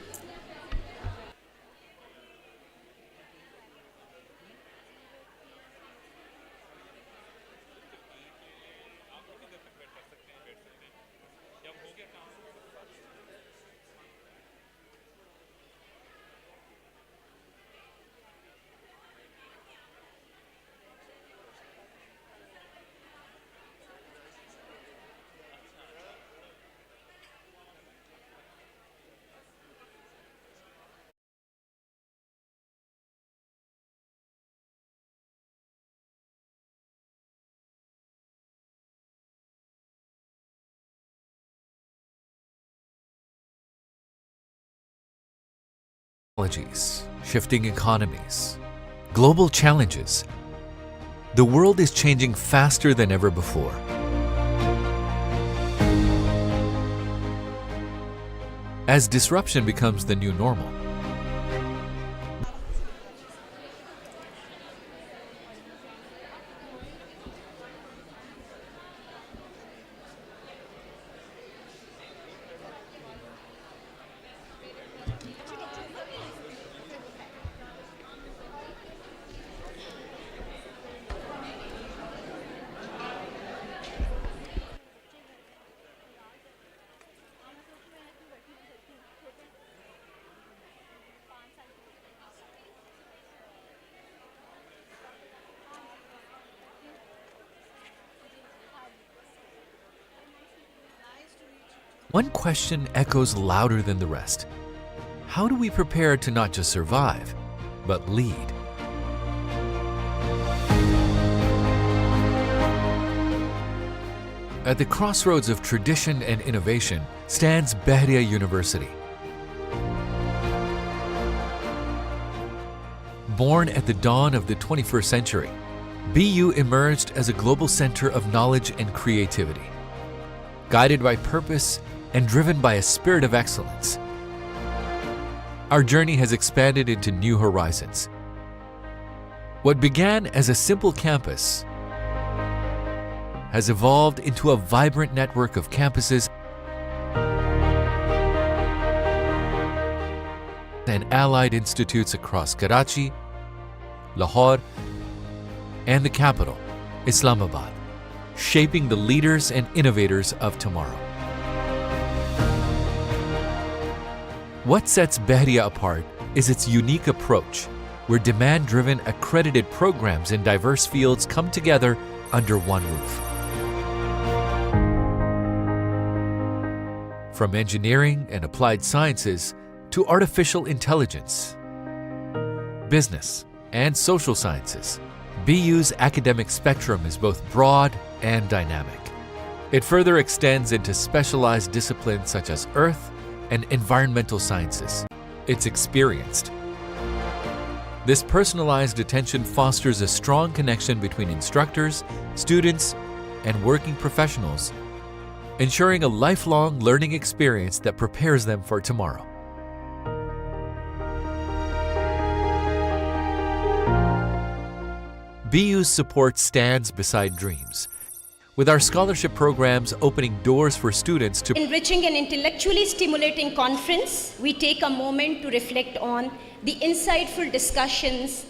Technologies, shifting economies, global challenges. The world is changing faster than ever before. As disruption becomes the new normal, one question echoes louder than the rest. How do we prepare to not just survive, but lead? At the crossroads of tradition and innovation stands Bahria University. Born at the dawn of the 21st century, BU emerged as a global center of knowledge and creativity. Guided by purpose and driven by a spirit of excellence, our journey has expanded into new horizons. What began as a simple campus has evolved into a vibrant network of campuses and allied institutes across Karachi, Lahore, and the capital, Islamabad, shaping the leaders and innovators of tomorrow. What sets Bahria apart is its unique approach, where demand-driven accredited programs in diverse fields come together under one roof. From engineering and applied sciences to artificial intelligence, business, and social sciences, BU's academic spectrum is both broad and dynamic. It further extends into specialized disciplines such as earth and environmental sciences. It's experienced. This personalized attention fosters a strong connection between instructors, students, and working professionals, ensuring a lifelong learning experience that prepares them for tomorrow. BU's support stands beside dreams, with our scholarship programs opening doors for students to enriching and intellectually stimulating conference, we take a moment to reflect on the insightful discussions,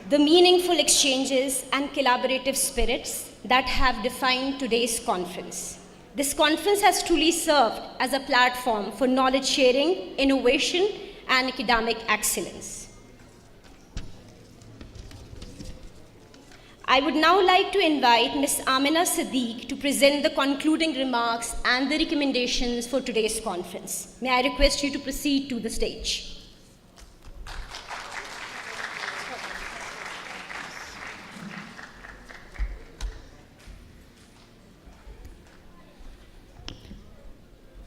the meaningful exchanges, and collaborative spirits that have defined today's conference. This conference has truly served as a platform for knowledge sharing, innovation, and academic excellence. I would now like to invite Ms. Amina Siddiq to present the concluding remarks and the recommendations for today's conference. May I request you to proceed to the stage.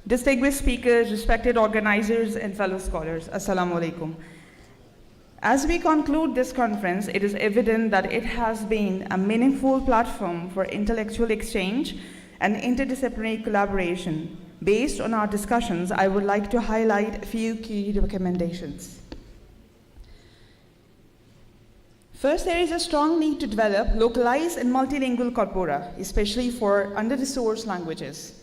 Distinguished speakers, respected organizers, and fellow scholars, Assalamu alaikum. As we conclude this conference, it is evident that it has been a meaningful platform for intellectual exchange and interdisciplinary collaboration. Based on our discussions, I would like to highlight a few key recommendations. First, there is a strong need to develop localized and multilingual corpora, especially for under-resourced languages.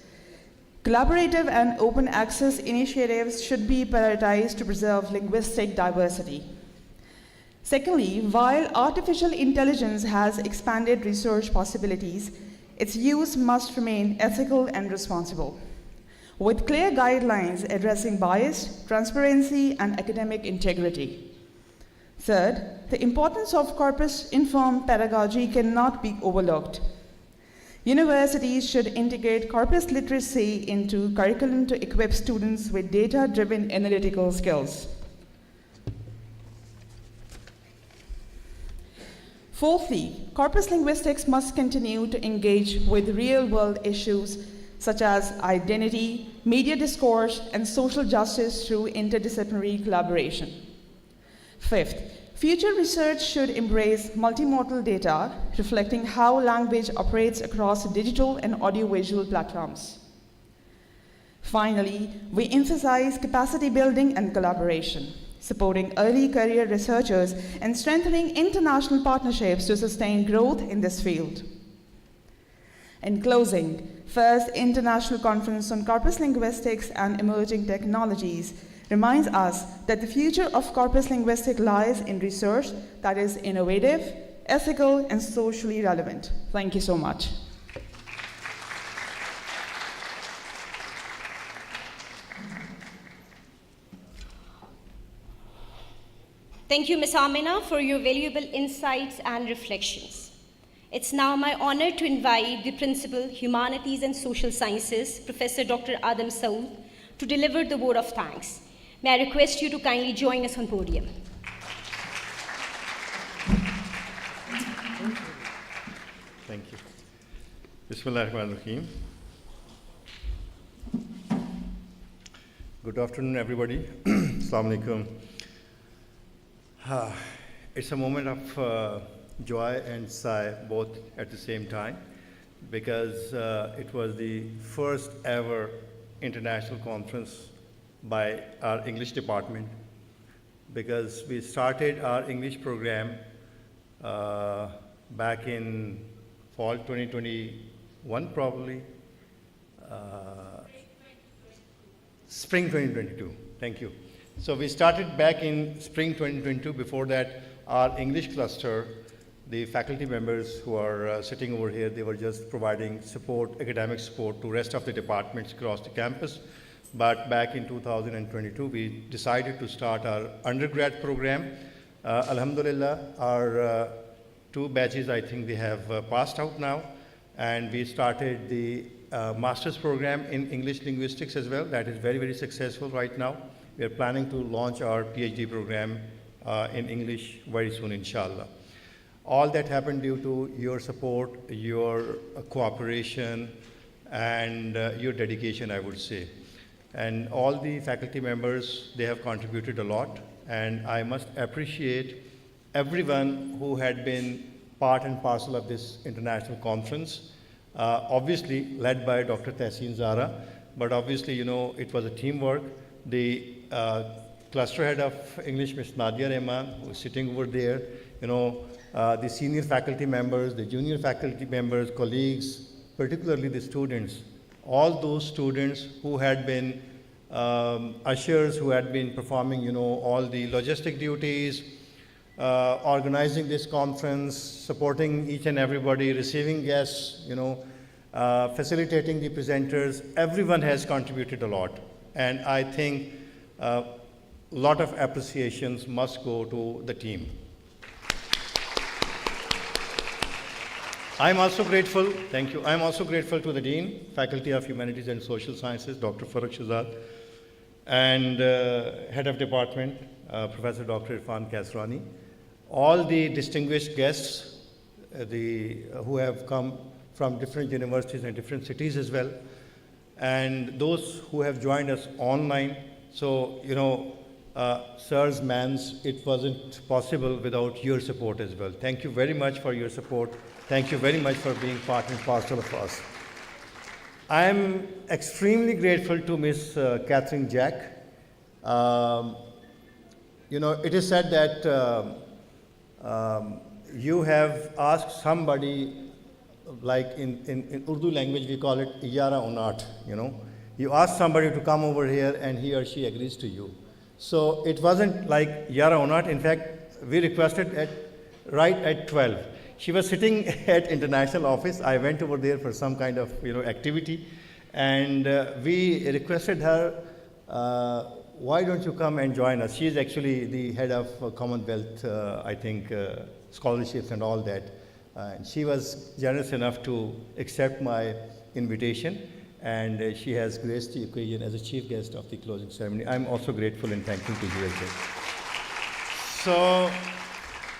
Collaborative and open access initiatives should be prioritized to preserve linguistic diversity. Secondly, while artificial intelligence has expanded research possibilities, its use must remain ethical and responsible, with clear guidelines addressing bias, transparency, and academic integrity. Third, the importance of corpus-informed pedagogy cannot be overlooked. Universities should integrate corpus literacy into curriculum to equip students with data-driven analytical skills. Fourthly, corpus linguistics must continue to engage with real-world issues such as identity, media discourse, and social justice through interdisciplinary collaboration. Fifth, future research should embrace multimodal data, reflecting how language operates across digital and audiovisual platforms. Finally, we emphasize capacity building and collaboration, supporting early career researchers and strengthening international partnerships to sustain growth in this field. In closing, First International Conference on Corpus Linguistics and Emerging Technologies reminds us that the future of corpus linguistics lies in research that is innovative, ethical, and socially relevant. Thank you so much. Thank you, Ms. Amina, for your valuable insights and reflections. It's now my honor to invite the Principal, Humanities and Social Sciences, Professor Dr. Adam Saud, to deliver the vote of thanks. May I request you to kindly join us on podium. Thank you. Bismillahirrahmanirrahim. Good afternoon, everybody. Assalamu alaikum. It's a moment of joy and sigh both at the same time, because it was the first ever international conference by our English department, because we started our English program back in fall 2020 One probably spring 2022. Thank you. So we started back in spring 2022. Before that, our English cluster, the faculty members who are sitting over here, they were just providing support, academic support to rest of the departments across the campus. But back in 2022, we decided to start our undergrad program. Alhamdulillah, our 2 batches, I think they have passed out now. And we started the master's program in English linguistics as well. That is very, very successful right now. We are planning to launch our PhD program in English very soon, inshallah. All that happened due to your support, your cooperation, and your dedication, I would say. And all the faculty members, they have contributed a lot. And I must appreciate everyone who had been part and parcel of this international conference. Obviously led by Dr. Tehseen Zara, but obviously, you know, it was a teamwork. The cluster head of English, Ms. Nadia Rehman, who is sitting over there, you know, the senior faculty members, the junior faculty members, colleagues, particularly the students, all those students who had been ushers, who had been performing, you know, all the logistic duties, organizing this conference, supporting each and everybody, receiving guests, you know, facilitating the presenters. Everyone has contributed a lot. And I think a lot of appreciations must go to the team. I'm also grateful, thank you, I'm also grateful to the Dean, Faculty of Humanities and Social Sciences, Dr. Farooq Shahzad, and Head of Department, Professor Dr. Irfan Kasrani, all the distinguished guests who have come from different universities and different cities as well, and those who have joined us online. So, you know, sirs, mans, it wasn't possible without your support as well. Thank you very much for your support. Thank you very much for being part and parcel of us. I am extremely grateful to Ms. Catherine Jack. You know, it is said that you have asked somebody, like in Urdu language we call it iyara unat, you know. You ask somebody to come over here and he or she agrees to you. So it wasn't like yara unat. In fact, we requested right at 12. She was sitting at international office. I went over there for some kind of, you know, activity, and we requested her, why don't you come and join us? She is actually the head of Commonwealth, I think, scholarships and all that. And she was generous enough to accept my invitation, and she has graced the occasion as a chief guest of the closing ceremony. I'm also grateful and thankful to you as well. So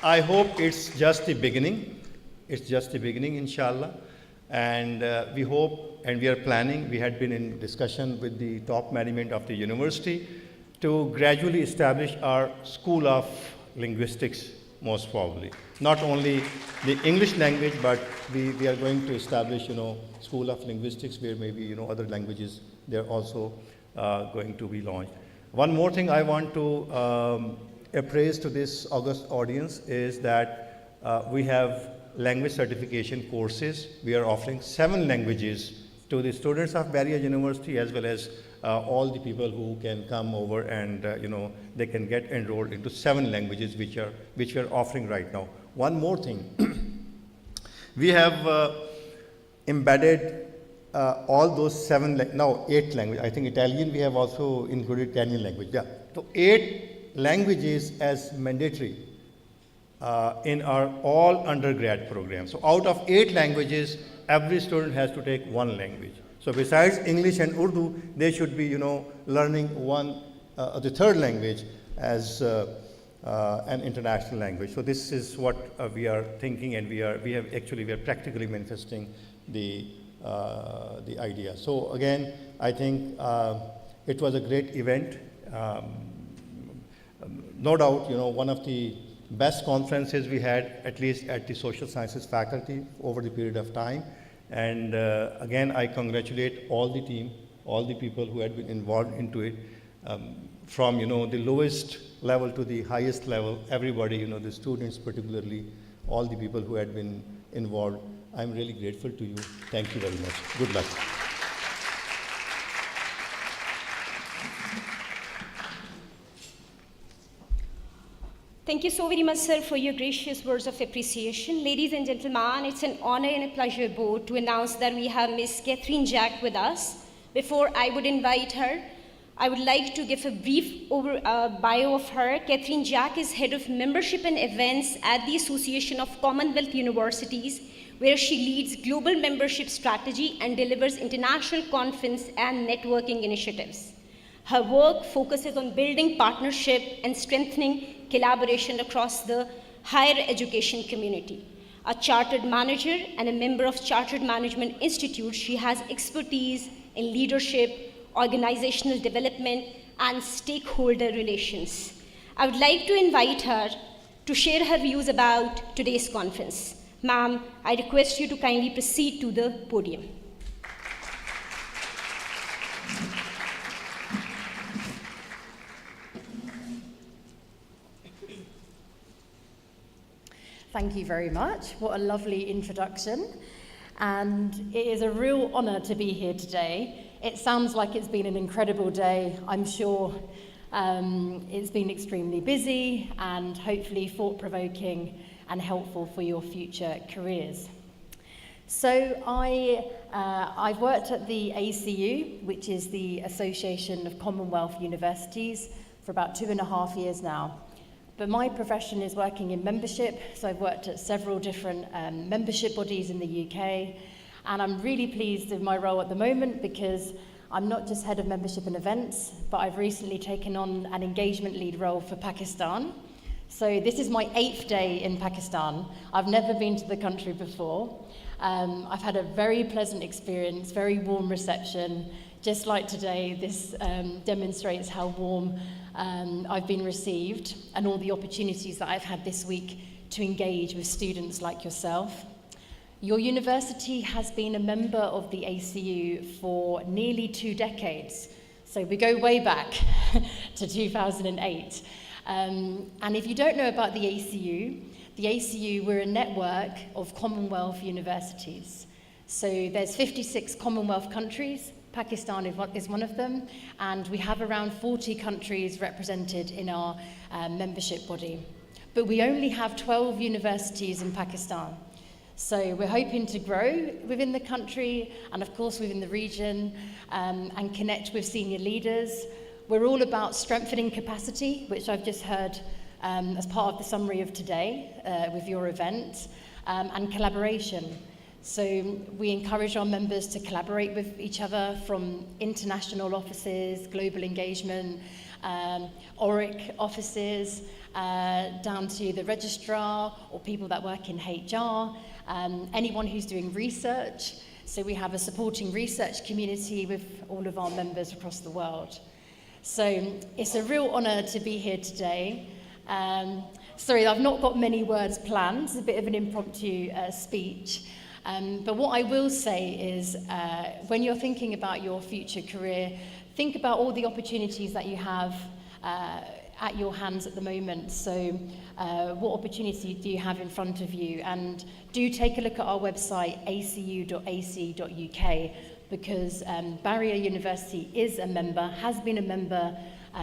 I hope it's just the beginning. It's just the beginning, inshallah. And we hope, and we are planning, we had been in discussion with the top management of the university to gradually establish our School of Linguistics, most probably. Not only the English language, but we are going to establish, you know, School of Linguistics where maybe, you know, other languages, they're also going to be launched. One more thing I want to appraise to this august audience is that we have language certification courses. We are offering 7 languages to the students of Bahria University, as well as all the people who can come over and, you know, they can get enrolled into 7 languages which we are offering right now. One more thing, we have embedded all those 7, now 8 languages. I think Italian, we have also included Italian language. Yeah. So 8 languages as mandatory in our all undergrad program. So out of 8 languages, every student has to take 1 language. So besides English and Urdu, they should be, you know, learning the 3rd language as an international language. So this is what we are thinking, and we are practically manifesting the idea. So again, I think it was a great event. No doubt, you know, one of the best conferences we had, at least at the social sciences faculty over the period of time. And again, I congratulate all the team, all the people who had been involved into it, from, you know, the lowest level to the highest level, everybody, you know, the students particularly, all the people who had been involved. I'm really grateful to you. Thank you very much. Good luck. Thank you so very much, sir, for your gracious words of appreciation. Ladies and gentlemen, it's an honor and a pleasure both to announce that we have Ms. Catherine Jack with us. Before I would invite her, I would like to give a brief bio of her. Catherine Jack is Head of Membership and Events at the Association of Commonwealth Universities, where she leads global membership strategy and delivers international conference and networking initiatives. Her work focuses on building partnership and strengthening collaboration across the higher education community. A chartered manager and a member of Chartered Management Institute, she has expertise in leadership, organizational development, and stakeholder relations. I would like to invite her to share her views about today's conference. Ma'am, I request you to kindly proceed to the podium. Thank you very much. What a lovely introduction. And it is a real honor to be here today. It sounds like it's been an incredible day. I'm sure it's been extremely busy and hopefully thought-provoking and helpful for your future careers. So I've worked at the ACU, which is the Association of Commonwealth Universities, for about 2.5 years now. But my profession is working in membership, so I've worked at several different membership bodies in the UK, and I'm really pleased with my role at the moment because I'm not just head of membership and events, but I've recently taken on an engagement lead role for Pakistan. So this is my 8th day in Pakistan. I've never been to the country before. I've had a very pleasant experience, very warm reception. Just like today, this demonstrates how warm I've been received and all the opportunities that I've had this week to engage with students like yourself. Your university has been a member of the ACU for nearly 2 decades. So we go way back to 2008. And if you don't know about the ACU, we're a network of Commonwealth universities. So there's 56 Commonwealth countries. Pakistan is one of them, and we have around 40 countries represented in our membership body. But we only have 12 universities in Pakistan. So we're hoping to grow within the country and of course within the region and connect with senior leaders. We're all about strengthening capacity, which I've just heard as part of the summary of today with your event, and collaboration. So we encourage our members to collaborate with each other from international offices, global engagement, ORIC offices, down to the registrar or people that work in HR, anyone who's doing research. So we have a supporting research community with all of our members across the world. So it's a real honor to be here today. Sorry, I've not got many words planned. It's a bit of an impromptu speech. But what I will say is when you're thinking about your future career, think about all the opportunities that you have at your hands at the moment. So what opportunity do you have in front of you? And do take a look at our website, acu.ac.uk, because Bahria University is a member, has been a member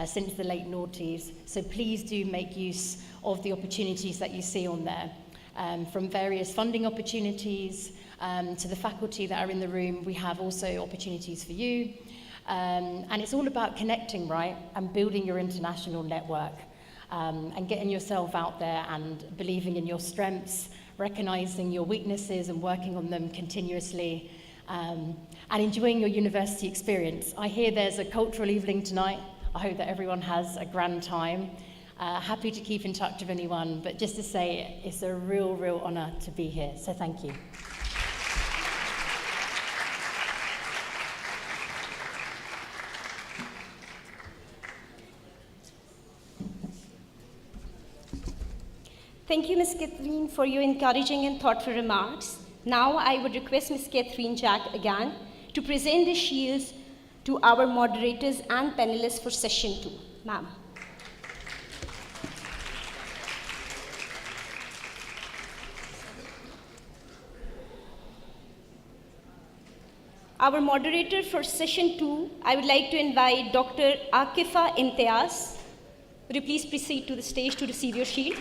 since the late noughties. So please do make use of the opportunities that you see on there. From various funding opportunities to the faculty that are in the room, we have also opportunities for you. And it's all about connecting, right? And building your international network and getting yourself out there and believing in your strengths, recognizing your weaknesses and working on them continuously, and enjoying your university experience. I hear there's a cultural evening tonight. I hope that everyone has a grand time. Happy to keep in touch with anyone, but just to say it's a real honor to be here. So thank you. Thank you, Ms. Catherine, for your encouraging and thoughtful remarks. Now I would request Ms. Catherine Jack again to present the shields to our moderators and panelists for session 2. Ma'am. our moderator for session 2, I would like to invite Dr. Akifa Imtiaz. Would you please proceed to the stage to receive your shield?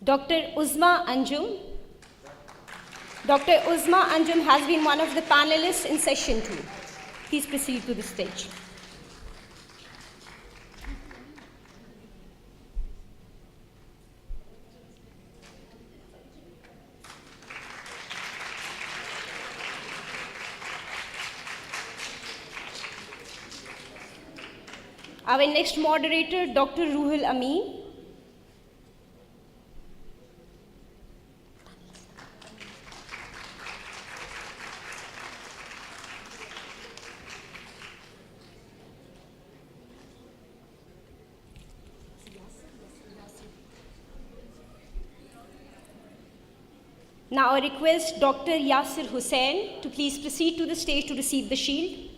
Dr. Uzma Anjum. Dr. Uzma Anjum has been one of the panelists in session 2. Please proceed to the stage. Our next moderator, Dr. Ruhul Amin. Now I request Dr. Yasir Hussain to please proceed to the stage to receive the shield.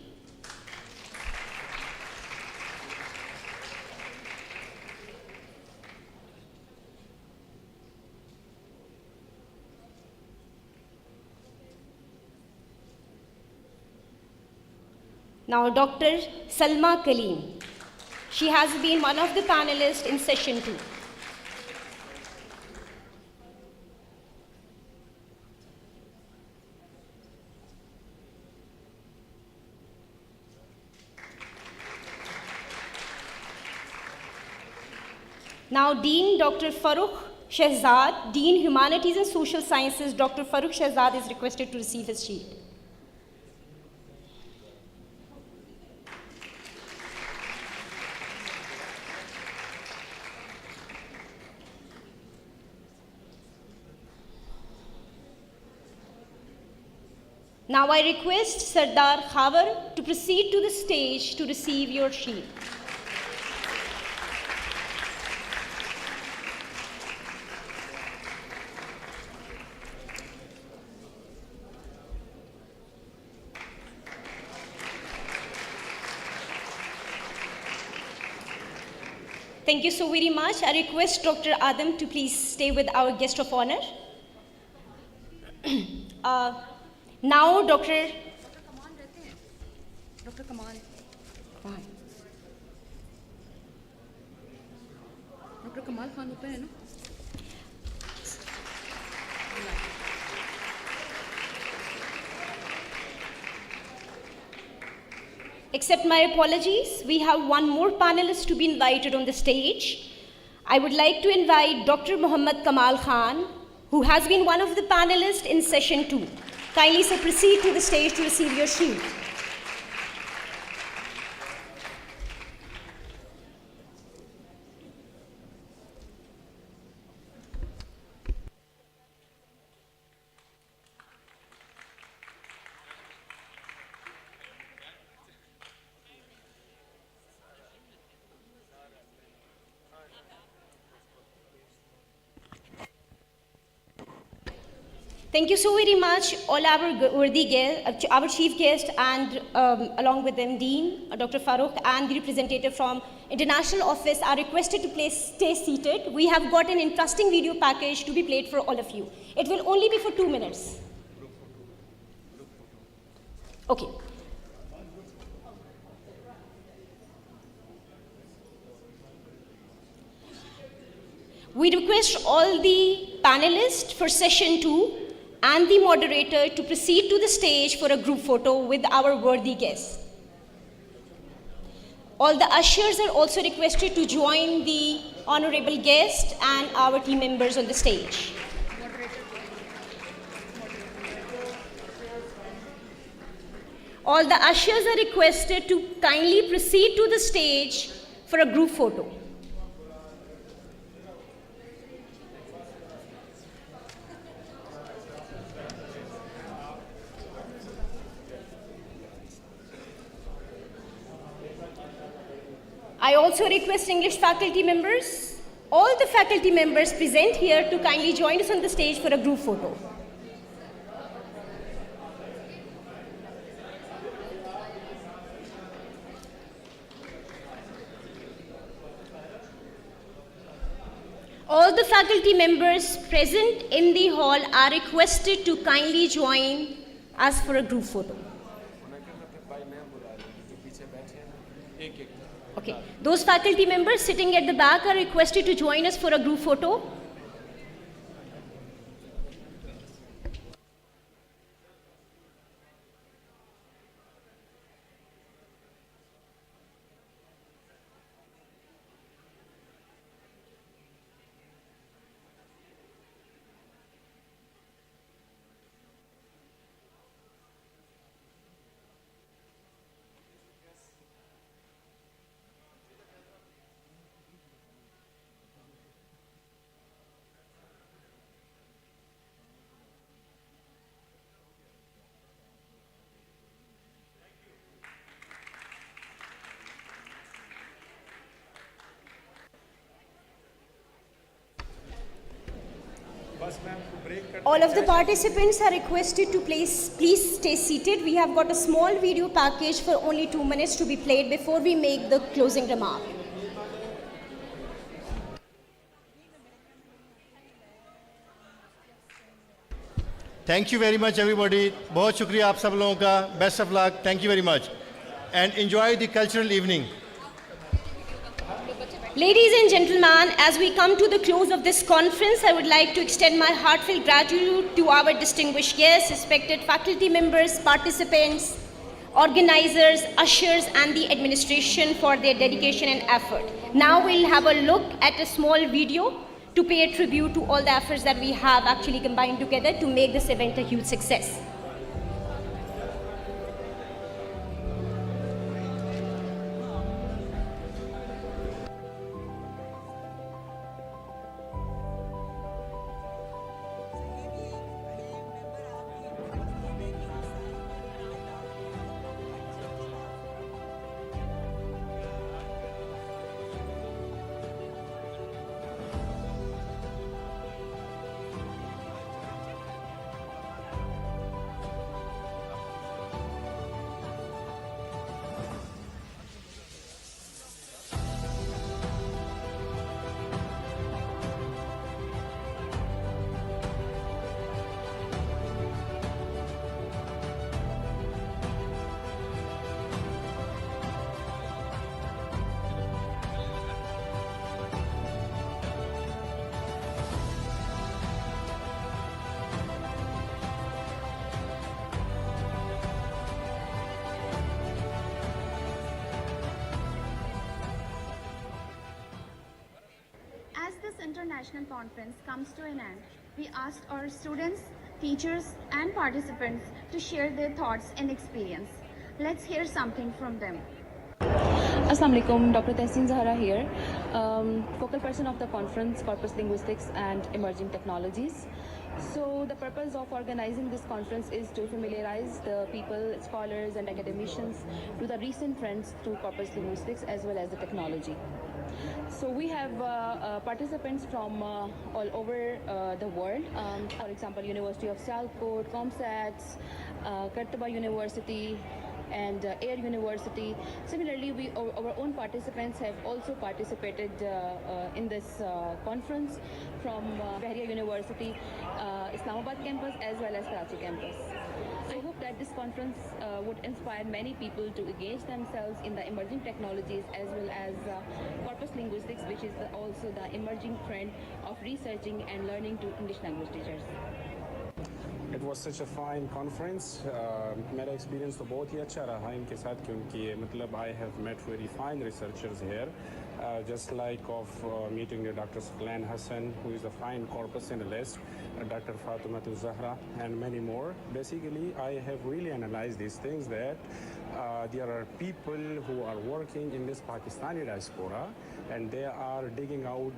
Now Dr. Salma Kaleem. She has been one of the panelists in session 2. Now Dean Dr. Farooq Shehzad, Dean Humanities and Social Sciences, Dr. Farooq Shehzad is requested to receive his shield. Now I request Sardar Khawar to proceed to the stage to receive your shield. Thank you so very much. I request Dr. Adam to please stay with our guest of honor. Now, Dr. Kamal. Why? Dr. Kamal Khan open hai na? Accept my apologies. We have one more panelist to be invited on the stage. I would like to invite Dr. Muhammad Kamal Khan, who has been one of the panelists in session 2. Kindly, sir, proceed to the stage to receive your shield. Thank you so very much, all our worthy guests, our chief guest, and along with them, Dean, Dr. Farooq, and the representative from International Office are requested to stay seated. We have got an interesting video package to be played for all of you. It will only be for 2 minutes. Okay. We request all the panelists for session 2 and the moderator to proceed to the stage for a group photo with our worthy guests. All the ushers are also requested to join the honorable guest and our team members on the stage. All the ushers are requested to kindly proceed to the stage for a group photo. I also request English faculty members All the faculty members present here to kindly join us on the stage for a group photo. All the faculty members present in the hall are requested to kindly join us for a group photo. Okay, those faculty members sitting at the back are requested to join us for a group photo. All of the participants are requested to please stay seated. We have got a small video package for only 2 minutes to be played before we make the closing remark. Thank you very much, everybody. बहुत शुक्रिया आप सब लोगों का. Best of luck. Thank you very much. And enjoy the cultural evening. Ladies and gentlemen, as we come to the close of this conference, I would like to extend my heartfelt gratitude to our distinguished guests, respected faculty members, participants, organizers, ushers, and the administration for their dedication and effort. Now we'll have a look at a small video to pay a tribute to all the efforts that we have actually combined together to make this event a huge success. International conference comes to an end, we asked our students, teachers, and participants to share their thoughts and experience. Let's hear something from them. Assalamu alaikum, Dr. Tehseen Zahra here, focal person of the conference Corpus Linguistics and Emerging Technologies. So the purpose of organizing this conference is to familiarize the people, scholars and academicians to the recent trends through corpus linguistics as well as the technology. So we have participants from all over the world. For example, University of Salford, ComSats, Kurtuba University, and Air University. Similarly, our own participants have also participated in this conference from Bahria University, Islamabad campus as well as Karachi campus. I hope that this conference would inspire many people to engage themselves in the emerging technologies as well as corpus linguistics, which is also the emerging trend of researching and learning to English language teachers. It was such a fine conference. मेरा experience तो बहुत ही अच्छा रहा इनके साथ क्योंकि मतलब I have met very fine researchers here, just like of meeting Dr. Saqlan Hassan, who is a fine corpus analyst, Dr. Fatimatul Zahra, and many more. Basically, I have really analyzed these things that there are people who are working in this Pakistani diaspora, and they are digging out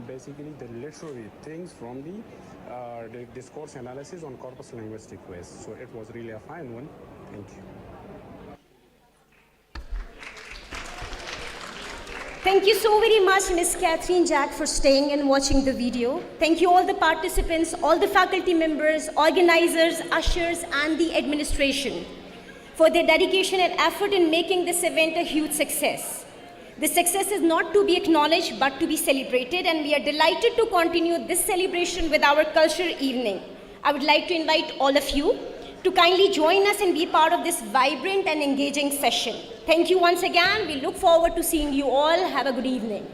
basically the literary things from the discourse analysis on corpus linguistic ways. So it was really a fine one. Thank you. Thank you so very much, Ms. Catherine Jack, for staying and watching the video. Thank you all the participants, all the faculty members, organizers, ushers, and the administration for their dedication and effort in making this event a huge success. This success is not to be acknowledged, but to be celebrated, and we are delighted to continue this celebration with our cultural evening. I would like to invite all of you to kindly join us and be part of this vibrant and engaging session. Thank you once again. We look forward to seeing you all. Have a good evening.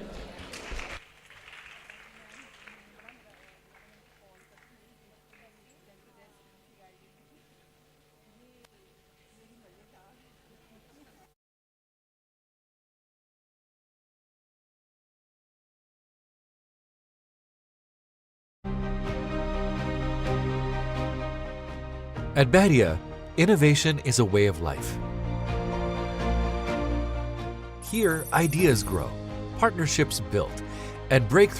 At Bahria, innovation is a way of life. Here, ideas grow, partnerships built, and breakthroughs